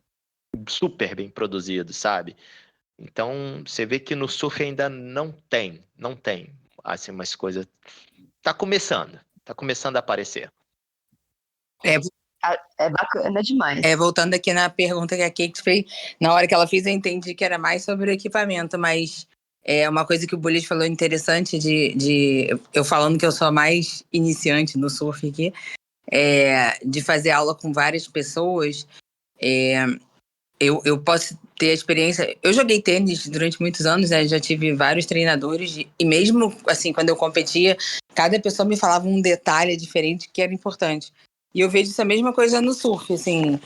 super bem produzidos, sabe? Então, você vê que no surf ainda não tem, assim, umas coisas... Tá começando a aparecer. É, É bacana demais. voltando aqui na pergunta que a Kate fez, na hora que ela fez, eu entendi que era mais sobre o equipamento, mas é uma coisa que o Bullies falou interessante eu falando que eu sou a mais iniciante no surf aqui, de fazer aula com várias pessoas. Eu posso ter a experiência. Eu joguei tênis durante muitos anos, né? Já tive vários treinadores, e mesmo assim, quando eu competia, cada pessoa me falava um detalhe diferente que era importante. E eu vejo essa mesma coisa no surf, assim.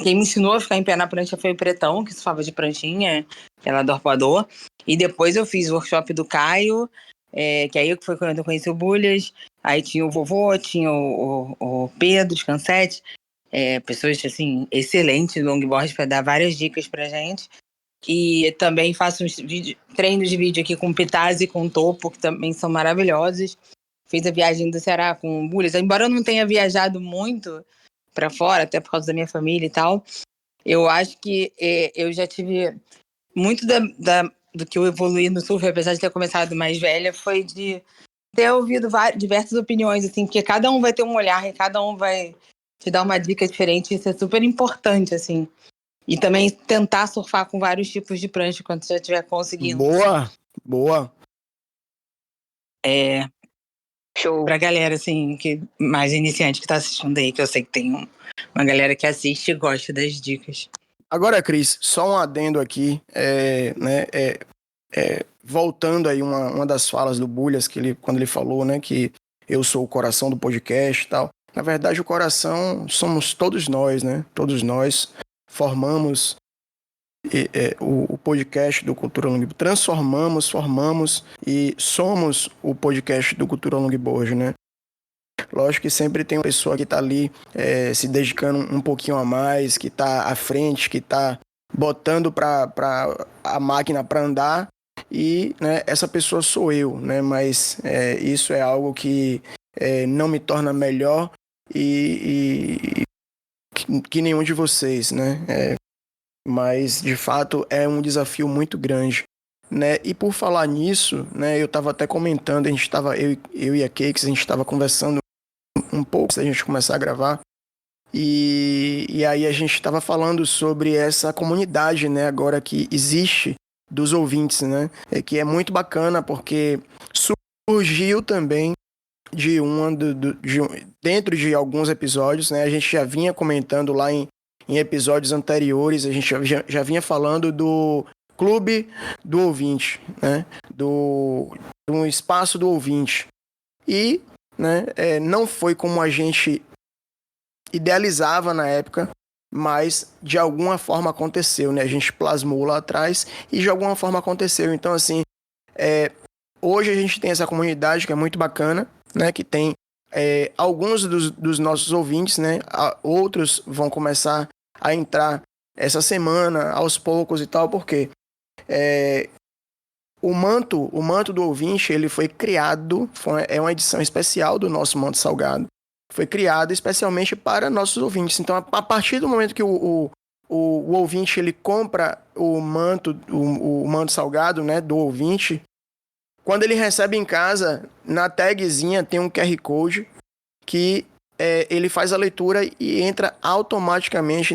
Quem me ensinou a ficar em pé na prancha foi o Pretão, que surfava de pranchinha, ela do arpoador. E depois eu fiz o workshop do Caio, que aí foi quando eu conheci o Bulhas. Aí tinha o Vovô, tinha o Pedro, os Cansete. Pessoas assim, excelentes no longboard para dar várias dicas pra gente. E também faço uns treinos de vídeo aqui com o Pitazzi e com o Topo, que também são maravilhosos. Fiz a viagem do Ceará com o Bulhas. Embora eu não tenha viajado muito para fora, até por causa da minha família e tal, eu acho que eu já tive muito do que eu evoluí no surf, apesar de ter começado mais velha, foi de ter ouvido diversas opiniões, assim, porque cada um vai ter um olhar e cada um vai te dar uma dica diferente. Isso é super importante, assim. E também tentar surfar com vários tipos de prancha quando você já estiver conseguindo. Boa. Show. Pra galera, assim, que mais iniciante que tá assistindo aí, que eu sei que tem uma galera que assiste e gosta das dicas. Agora, Cris, só um adendo aqui, voltando aí uma das falas do Bulhas, quando ele falou, né, que eu sou o coração do podcast e tal. Na verdade, o coração somos todos nós, né? Todos nós formamos o podcast do Cultura Longboard. Transformamos, formamos e somos o podcast do Cultura Longboard, né? Lógico que sempre tem uma pessoa que está ali se dedicando um pouquinho a mais, que está à frente, que está botando a máquina para andar, e, né, essa pessoa sou eu, né? Mas isso é algo que não me torna melhor e que nenhum de vocês, né? Mas de fato é um desafio muito grande, né? E por falar nisso, né, eu estava até comentando, eu e a Cakes, a gente estava conversando um pouco antes da gente começar a gravar, e aí a gente estava falando sobre essa comunidade, né, agora que existe dos ouvintes, né, que é muito bacana porque surgiu também dentro de alguns episódios, né, a gente já vinha comentando lá em episódios anteriores, a gente já vinha falando do Clube do Ouvinte, né, do espaço do ouvinte, e, né, não foi como a gente idealizava na época, mas de alguma forma aconteceu, né? A gente plasmou lá atrás e de alguma forma aconteceu. Então, assim, hoje a gente tem essa comunidade que é muito bacana, né? Que tem alguns dos nossos ouvintes, né? Outros vão começar a entrar essa semana, aos poucos e tal, porque o manto do ouvinte, ele foi criado, é uma edição especial do nosso Manto Salgado. Foi criado especialmente para nossos ouvintes. Então, a partir do momento que o ouvinte ele compra o manto salgado, né, do ouvinte, quando ele recebe em casa, na tagzinha tem um QR Code que ele faz a leitura e entra automaticamente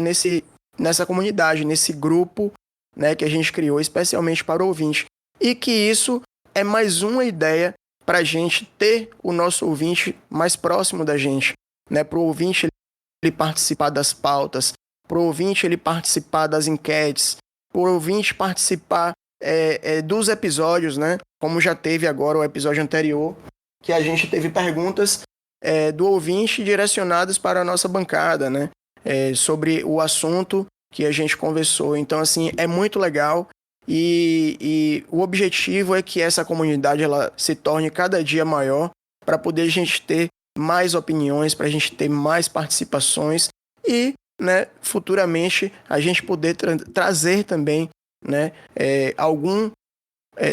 nessa comunidade, nesse grupo, né, que a gente criou especialmente para o ouvinte. E que isso é mais uma ideia para a gente ter o nosso ouvinte mais próximo da gente, né? Para o ouvinte ele participar das pautas, para o ouvinte ele participar das enquetes, para o ouvinte participar dos episódios, né? Como já teve agora o episódio anterior, que a gente teve perguntas do ouvinte direcionadas para a nossa bancada, né? Sobre o assunto que a gente conversou. Então, assim, é muito legal. E o objetivo é que essa comunidade ela se torne cada dia maior para poder a gente ter mais opiniões, para a gente ter mais participações e, né, futuramente a gente poder trazer também, né,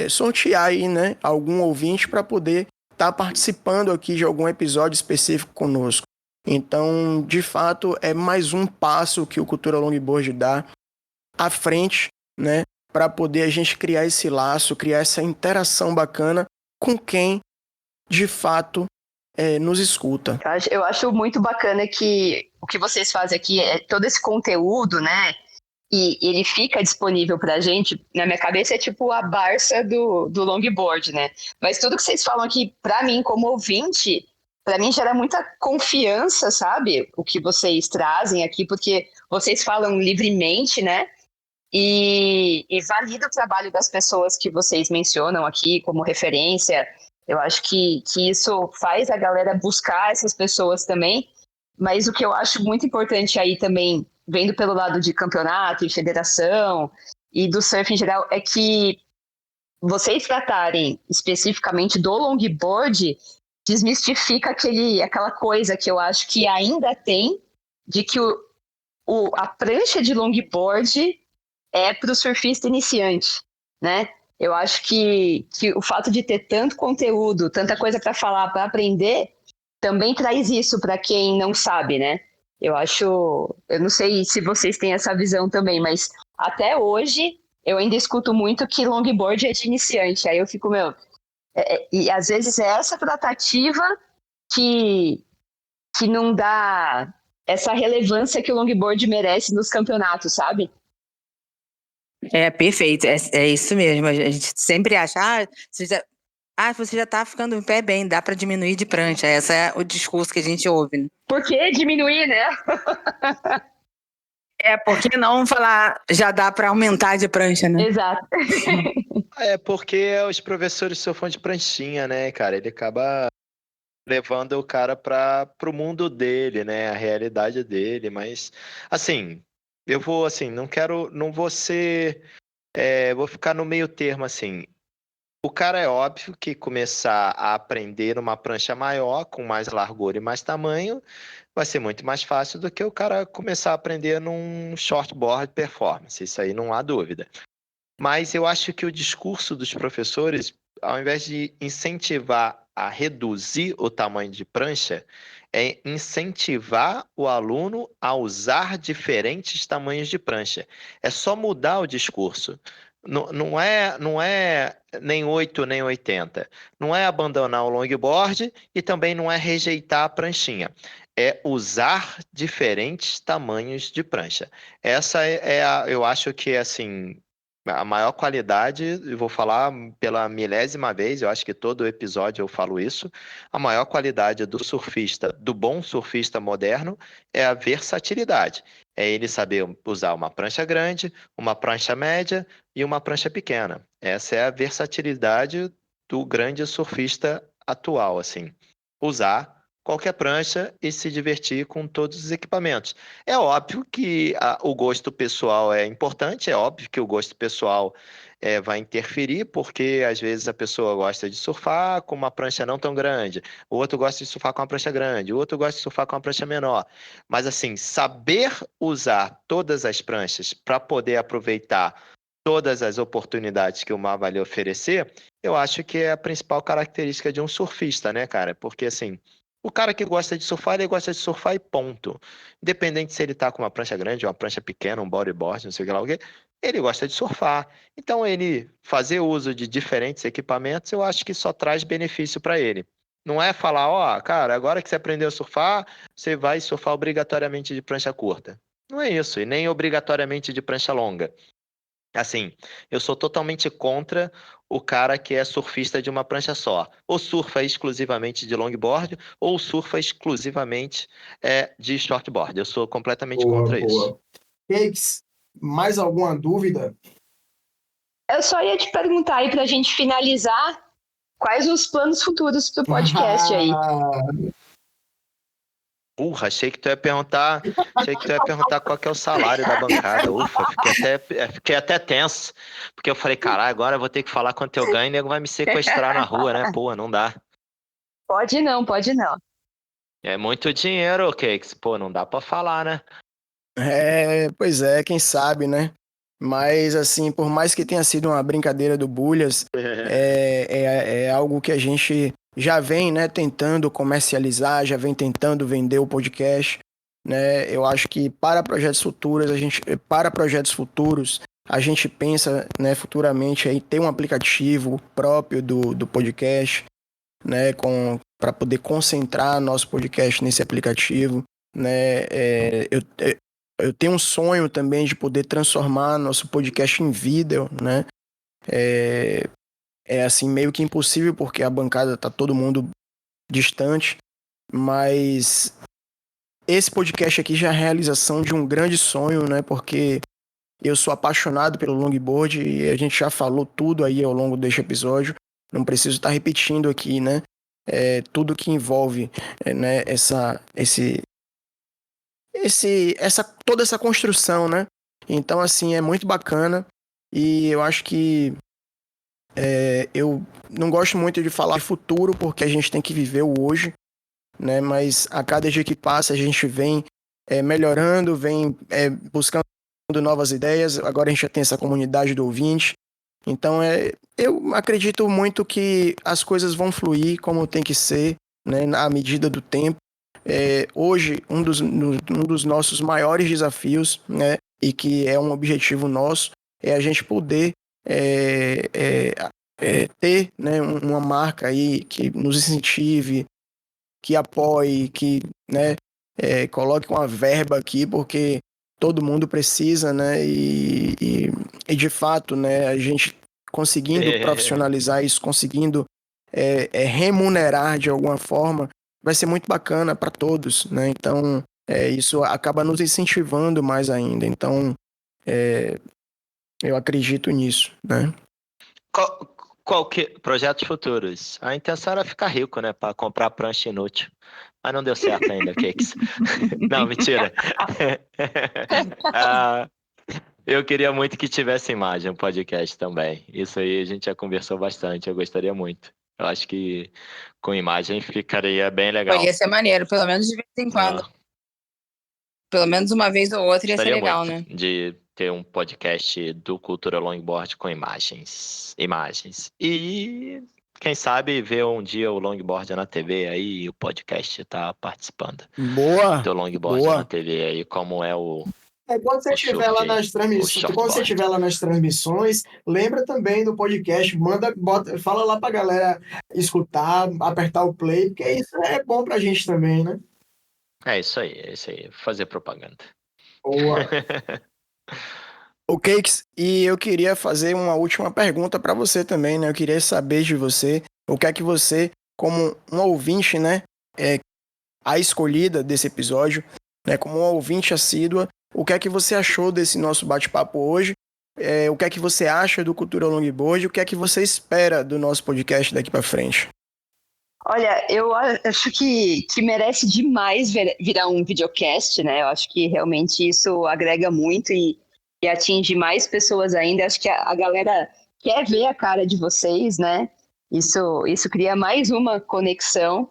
sortear aí, né, algum ouvinte para poder estar participando aqui de algum episódio específico conosco. Então, de fato, é mais um passo que o Cultura Longboard dá à frente, né, para poder a gente criar esse laço, criar essa interação bacana com quem, de fato, nos escuta. Eu acho muito bacana que o que vocês fazem aqui é todo esse conteúdo, né? E ele fica disponível pra gente. Na minha cabeça é tipo a Barça do longboard, né? Mas tudo que vocês falam aqui, pra mim, como ouvinte, pra mim gera muita confiança, sabe? O que vocês trazem aqui, porque vocês falam livremente, né? E valida o trabalho das pessoas que vocês mencionam aqui como referência. Eu acho que isso faz a galera buscar essas pessoas também, mas o que eu acho muito importante aí também, vendo pelo lado de campeonato e federação e do surf em geral, é que vocês tratarem especificamente do longboard desmistifica aquela coisa que eu acho que ainda tem, de que a prancha de longboard é para o surfista iniciante, né? Eu acho que o fato de ter tanto conteúdo, tanta coisa para falar, para aprender, também traz isso para quem não sabe, né? Eu não sei se vocês têm essa visão também, mas até hoje eu ainda escuto muito que longboard é de iniciante. Aí eu fico, e às vezes é essa tratativa que não dá essa relevância que o longboard merece nos campeonatos, sabe? Perfeito, é isso mesmo. A gente sempre acha, você já tá ficando em pé bem, dá para diminuir de prancha. Esse é o discurso que a gente ouve, né? Por que diminuir, né? Por que não falar, já dá para aumentar de prancha, né? Exato. Porque os professores são fã de pranchinha, né, cara? Ele acaba levando o cara pro mundo dele, né? A realidade dele, mas assim, eu vou assim, não vou ser, vou ficar no meio termo assim. O cara é óbvio que começar a aprender numa prancha maior, com mais largura e mais tamanho, vai ser muito mais fácil do que o cara começar a aprender num shortboard performance. Isso aí não há dúvida. Mas eu acho que o discurso dos professores, ao invés de incentivar a reduzir o tamanho de prancha, é incentivar o aluno a usar diferentes tamanhos de prancha. É só mudar o discurso. Não é nem 8 nem 80. Não é abandonar o longboard e também não é rejeitar a pranchinha. É usar diferentes tamanhos de prancha. Essa eu acho que assim, a maior qualidade, eu vou falar pela milésima vez, eu acho que todo episódio eu falo isso, a maior qualidade do surfista, do bom surfista moderno, é a versatilidade. É ele saber usar uma prancha grande, uma prancha média e uma prancha pequena. Essa é a versatilidade do grande surfista atual, assim. Usar qualquer prancha e se divertir com todos os equipamentos. É óbvio que o gosto pessoal é importante, é óbvio que o gosto pessoal vai interferir, porque às vezes a pessoa gosta de surfar com uma prancha não tão grande, o outro gosta de surfar com uma prancha grande, o outro gosta de surfar com uma prancha menor. Mas assim, saber usar todas as pranchas para poder aproveitar todas as oportunidades que o mar vai lhe oferecer, eu acho que é a principal característica de um surfista, né, cara? Porque assim, o cara que gosta de surfar, ele gosta de surfar e ponto. Independente se ele tá com uma prancha grande, uma prancha pequena, um bodyboard, não sei o que lá o quê, ele gosta de surfar. Então, ele fazer uso de diferentes equipamentos, eu acho que só traz benefício para ele. Não é falar, ó, cara, agora que você aprendeu a surfar, você vai surfar obrigatoriamente de prancha curta. Não é isso, e nem obrigatoriamente de prancha longa. Assim, eu sou totalmente contra o cara que é surfista de uma prancha só. Ou surfa exclusivamente de longboard, ou surfa exclusivamente de shortboard. Eu sou completamente contra isso. Cakes, mais alguma dúvida? Eu só ia te perguntar aí pra gente finalizar, quais os planos futuros do podcast aí? Porra, achei que tu ia perguntar qual que é o salário da bancada. Ufa, fiquei até tenso. Porque eu falei, caralho, agora eu vou ter que falar quanto eu ganho e o nego vai me sequestrar na rua, né? Pô, não dá. Pode não. É muito dinheiro, Cakes. Pô, não dá pra falar, né? Pois é, quem sabe, né? Mas, assim, por mais que tenha sido uma brincadeira do Bulhas, é algo que a gente já vem, né, tentando comercializar, já vem tentando vender o podcast, né? Eu acho que para projetos futuros, a gente pensa, né, futuramente aí ter um aplicativo próprio do podcast, né, para poder concentrar nosso podcast nesse aplicativo, né? Eu tenho um sonho também de poder transformar nosso podcast em vídeo, né? É assim meio que impossível porque a bancada tá todo mundo distante, mas esse podcast aqui já é a realização de um grande sonho, né? Porque eu sou apaixonado pelo longboard e a gente já falou tudo aí ao longo deste episódio. Não preciso estar repetindo aqui, né? Tudo que envolve, né? Toda essa construção, né? Então, assim, é muito bacana e eu acho que eu não gosto muito de falar de futuro porque a gente tem que viver o hoje, né? Mas a cada dia que passa a gente vem melhorando, vem buscando novas ideias. Agora a gente já tem essa comunidade do ouvinte. Então eu acredito muito que as coisas vão fluir como tem que ser, né? À medida do tempo. Hoje, um dos nossos maiores desafios, né? E que é um objetivo nosso, é a gente poder ter, né, uma marca aí que nos incentive, que apoie, que, né, coloque uma verba aqui, porque todo mundo precisa, né, e de fato, né, a gente conseguindo profissionalizar isso, conseguindo remunerar de alguma forma, vai ser muito bacana para todos, né, então isso acaba nos incentivando mais ainda, então eu acredito nisso, né. Projetos futuros. A intenção era ficar rico, né? Para comprar prancha inútil. Mas não deu certo ainda, Cakes. Não, mentira. Ah, eu queria muito que tivesse imagem no podcast também. Isso aí a gente já conversou bastante. Eu gostaria muito. Eu acho que com imagem ficaria bem legal. Ia ser maneiro, pelo menos de vez em quando. Pelo menos uma vez ou outra ia ser legal, muito, né? de ter um podcast do Cultura Longboard com imagens. E quem sabe ver um dia o Longboard na TV aí e o podcast tá participando Boa, do Longboard boa. na TV aí, como é o Quando você estiver lá nas transmissões, quando você estiver lá nas transmissões, lembra também do podcast, fala lá pra galera escutar, apertar o play, porque isso é bom pra gente também, né? É isso aí, fazer propaganda. Boa. O Cakes, e eu queria fazer uma última pergunta para você também, né? Eu queria saber de você, o que é que você, como um ouvinte, né, a escolhida desse episódio, né, como um ouvinte assídua, o que é que você achou desse nosso bate-papo hoje? O que é que você acha do Cultura Longboard? O que é que você espera do nosso podcast daqui para frente? Olha, eu acho que merece demais virar um videocast, né? Eu acho que realmente isso agrega muito e atinge mais pessoas ainda. Acho que a galera quer ver a cara de vocês, né? Isso cria mais uma conexão.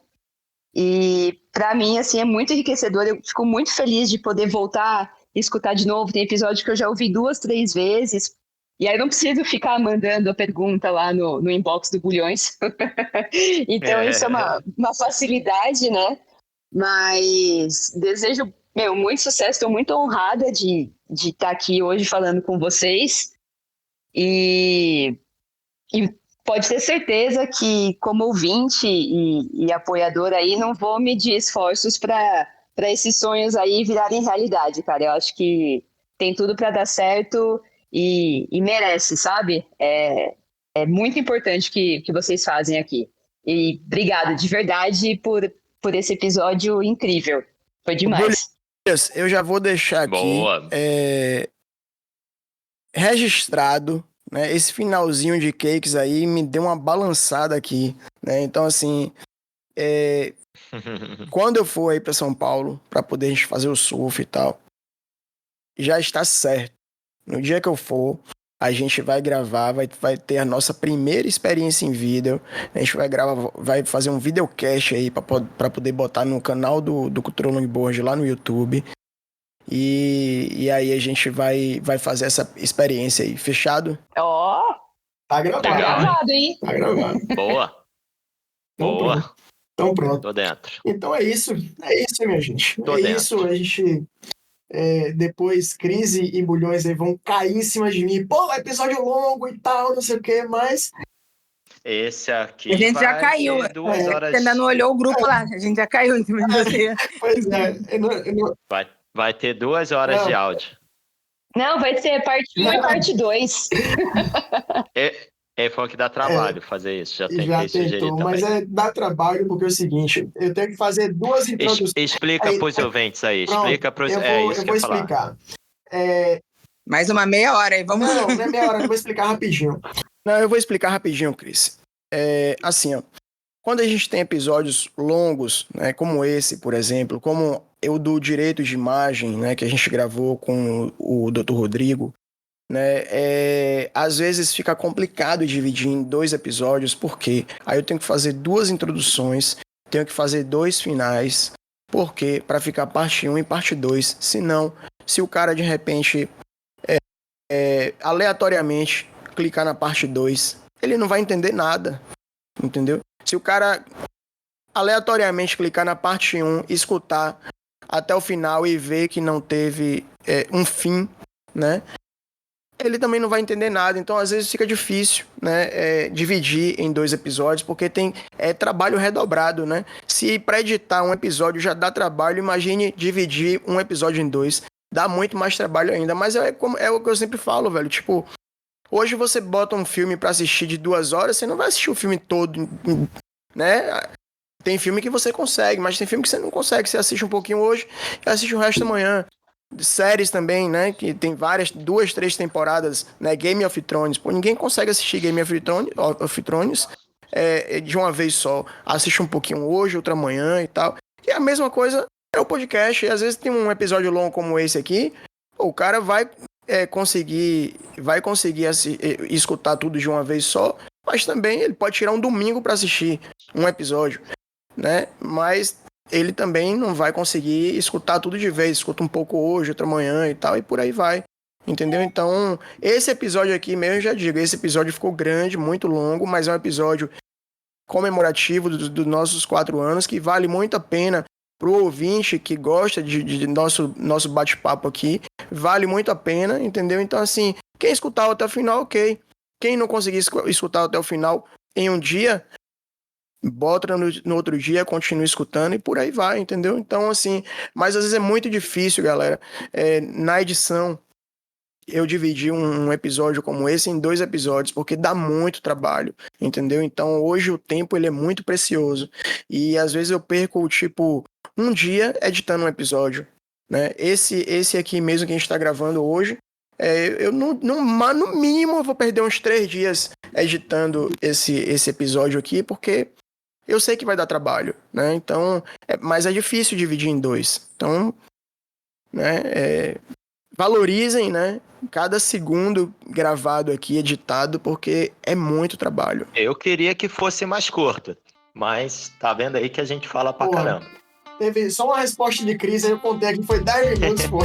E para mim, assim, é muito enriquecedor. Eu fico muito feliz de poder voltar e escutar de novo. Tem episódio que eu já ouvi 2, 3 vezes. E aí não preciso ficar mandando a pergunta lá no inbox do Bulhões. Então isso é uma facilidade, né? Mas desejo, muito sucesso. Estou muito honrada de estar aqui hoje falando com vocês. E pode ter certeza que, como ouvinte e apoiador aí, não vou medir esforços para esses sonhos aí virarem realidade, cara. Eu acho que tem tudo para dar certo e merece, sabe? É muito importante que vocês fazem aqui. E obrigado de verdade por esse episódio incrível. Foi demais. Eu já vou deixar aqui registrado, né? Esse finalzinho de Cakes aí me deu uma balançada aqui, né? Então, assim, quando eu for aí para São Paulo para poder a gente fazer o surf e tal, já está certo. No dia que eu for, a gente vai gravar, vai ter a nossa primeira experiência em vídeo. A gente vai fazer um videocast aí para poder botar no canal do Cultura Longboard lá no YouTube. E aí a gente vai fazer essa experiência aí. Fechado? Ó, Tá gravado. tá gravado, hein? Tá gravado. Boa. Então, Boa. pronto. Então, pronto. Tô dentro. Então é isso, minha gente. Tô é dentro. isso, a gente. Depois, Crise e Bulhões aí vão cair em cima de mim. Pô, episódio longo e tal, não sei o que, mas. Esse aqui A gente já vai caiu. ter 2 horas. Você ainda não olhou o grupo lá. A gente já caiu em cima de você. Pois é. Eu não- Vai ter 2 horas Não. de áudio. Não, vai ser parte 1 e parte 2. Foi o que dá trabalho fazer isso. Já tentei já sugerir tentou, também. mas dá trabalho porque é o seguinte: eu tenho que fazer 2 introduções. Explica Aí, pros ouvintes aí. Pronto, Explica pros. eu Isso que vou eu ia falar. explicar. Mais uma meia hora aí, vamos. Não é meia hora, eu vou explicar rapidinho. Não, eu vou explicar rapidinho, Cris. Assim, ó. Quando a gente tem episódios longos, né, como esse, por exemplo, como o do Direito de Imagem, né, que a gente gravou com o Dr. Rodrigo, né, às vezes fica complicado dividir em 2 episódios, porque aí eu tenho que fazer 2 introduções, tenho que fazer 2 finais, porque para ficar parte 1 e parte 2, senão, se o cara de repente aleatoriamente clicar na parte 2, ele não vai entender nada, entendeu? Se o cara aleatoriamente clicar na parte 1, escutar até o final e ver que não teve um fim, né? Ele também não vai entender nada. Então, às vezes, fica difícil, né? Dividir em 2 episódios, porque tem trabalho redobrado, né? Se para editar um episódio já dá trabalho, imagine dividir um episódio em 2. Dá muito mais trabalho ainda. Mas é o que eu sempre falo, velho. Tipo, hoje você bota um filme pra assistir de 2 horas, você não vai assistir o filme todo, né? Tem filme que você consegue, mas tem filme que você não consegue. Você assiste um pouquinho hoje e assiste o resto amanhã. Séries também, né? Que tem várias, 2, 3 temporadas, né? Game of Thrones. Pô, ninguém consegue assistir Game of Thrones de uma vez só. Assiste um pouquinho hoje, outra amanhã e tal. E a mesma coisa é o podcast. E às vezes tem um episódio longo como esse aqui, o cara vai conseguir escutar tudo de uma vez só, mas também ele pode tirar um domingo para assistir um episódio, né? Mas ele também não vai conseguir escutar tudo de vez, escuta um pouco hoje, outra manhã e tal, e por aí vai, entendeu? Então, esse episódio aqui mesmo, eu já digo, esse episódio ficou grande, muito longo, mas é um episódio comemorativo dos nossos 4 anos, que vale muito a pena pro ouvinte que gosta de nosso bate-papo aqui, vale muito a pena, entendeu? Então, assim, quem escutar até o final, ok. Quem não conseguir escutar até o final em um dia, bota no outro dia, continua escutando e por aí vai, entendeu? Então, assim, mas às vezes é muito difícil, galera. Na edição, eu dividi um episódio como esse em 2 episódios, porque dá muito trabalho, entendeu? Então, hoje o tempo ele é muito precioso. E às vezes eu perco, tipo, um dia editando um episódio, né? Esse aqui mesmo que a gente tá gravando hoje, eu no mínimo eu vou perder uns 3 dias editando esse episódio aqui, porque eu sei que vai dar trabalho, né? Então, mas é difícil dividir em 2. Então, né? Valorizem, né? Cada segundo gravado aqui, editado, porque é muito trabalho. Eu queria que fosse mais curto, mas tá vendo aí que a gente fala pra caramba. Teve só uma resposta de crise, aí eu contei aqui, foi 10 minutos, pô.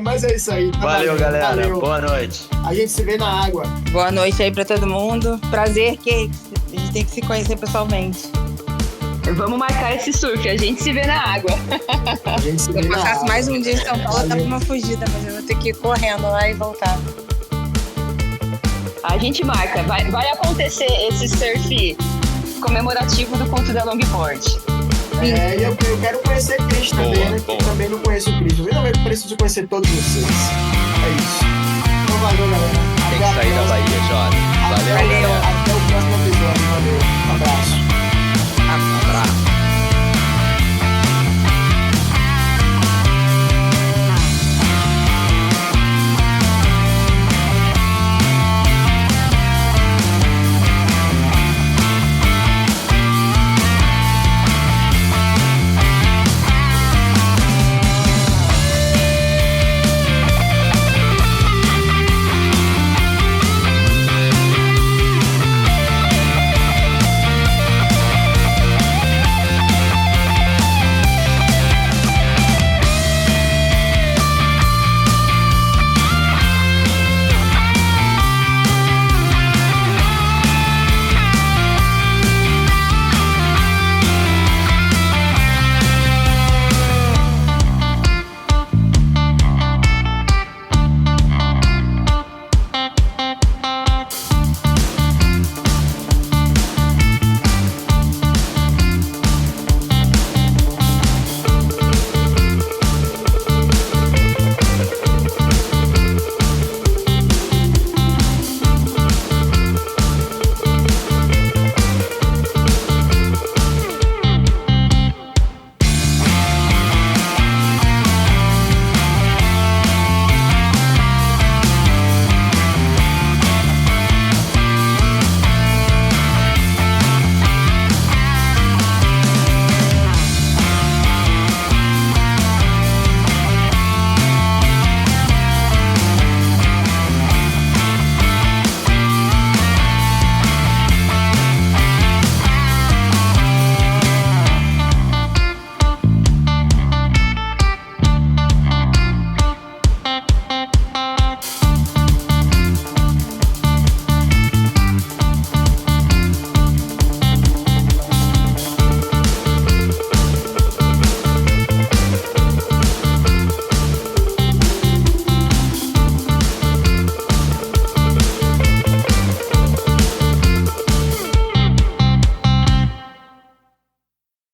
Mas é isso aí. Tá Valeu, galera. Valeu. Boa noite. A gente se vê na água. Boa noite aí pra todo mundo. Prazer, Cakes. A gente tem que se conhecer pessoalmente. Vamos marcar esse surf, a gente se vê na água. A gente se vê Se eu na passasse água. mais um dia em São Paulo, eu tava numa fugida, mas eu vou ter que ir correndo lá e voltar. A gente marca, vai acontecer esse surf comemorativo do culto da longboard. E eu quero conhecer Cris também, Boa, né? boa. Eu também não conheço o Cris. Eu preciso conhecer todos vocês. É isso. Então valeu, galera. Tem que Até a sair da próxima. Bahia, Jota. Valeu, Valeu. galera. Até o próximo episódio. Valeu. Um abraço. Abraço.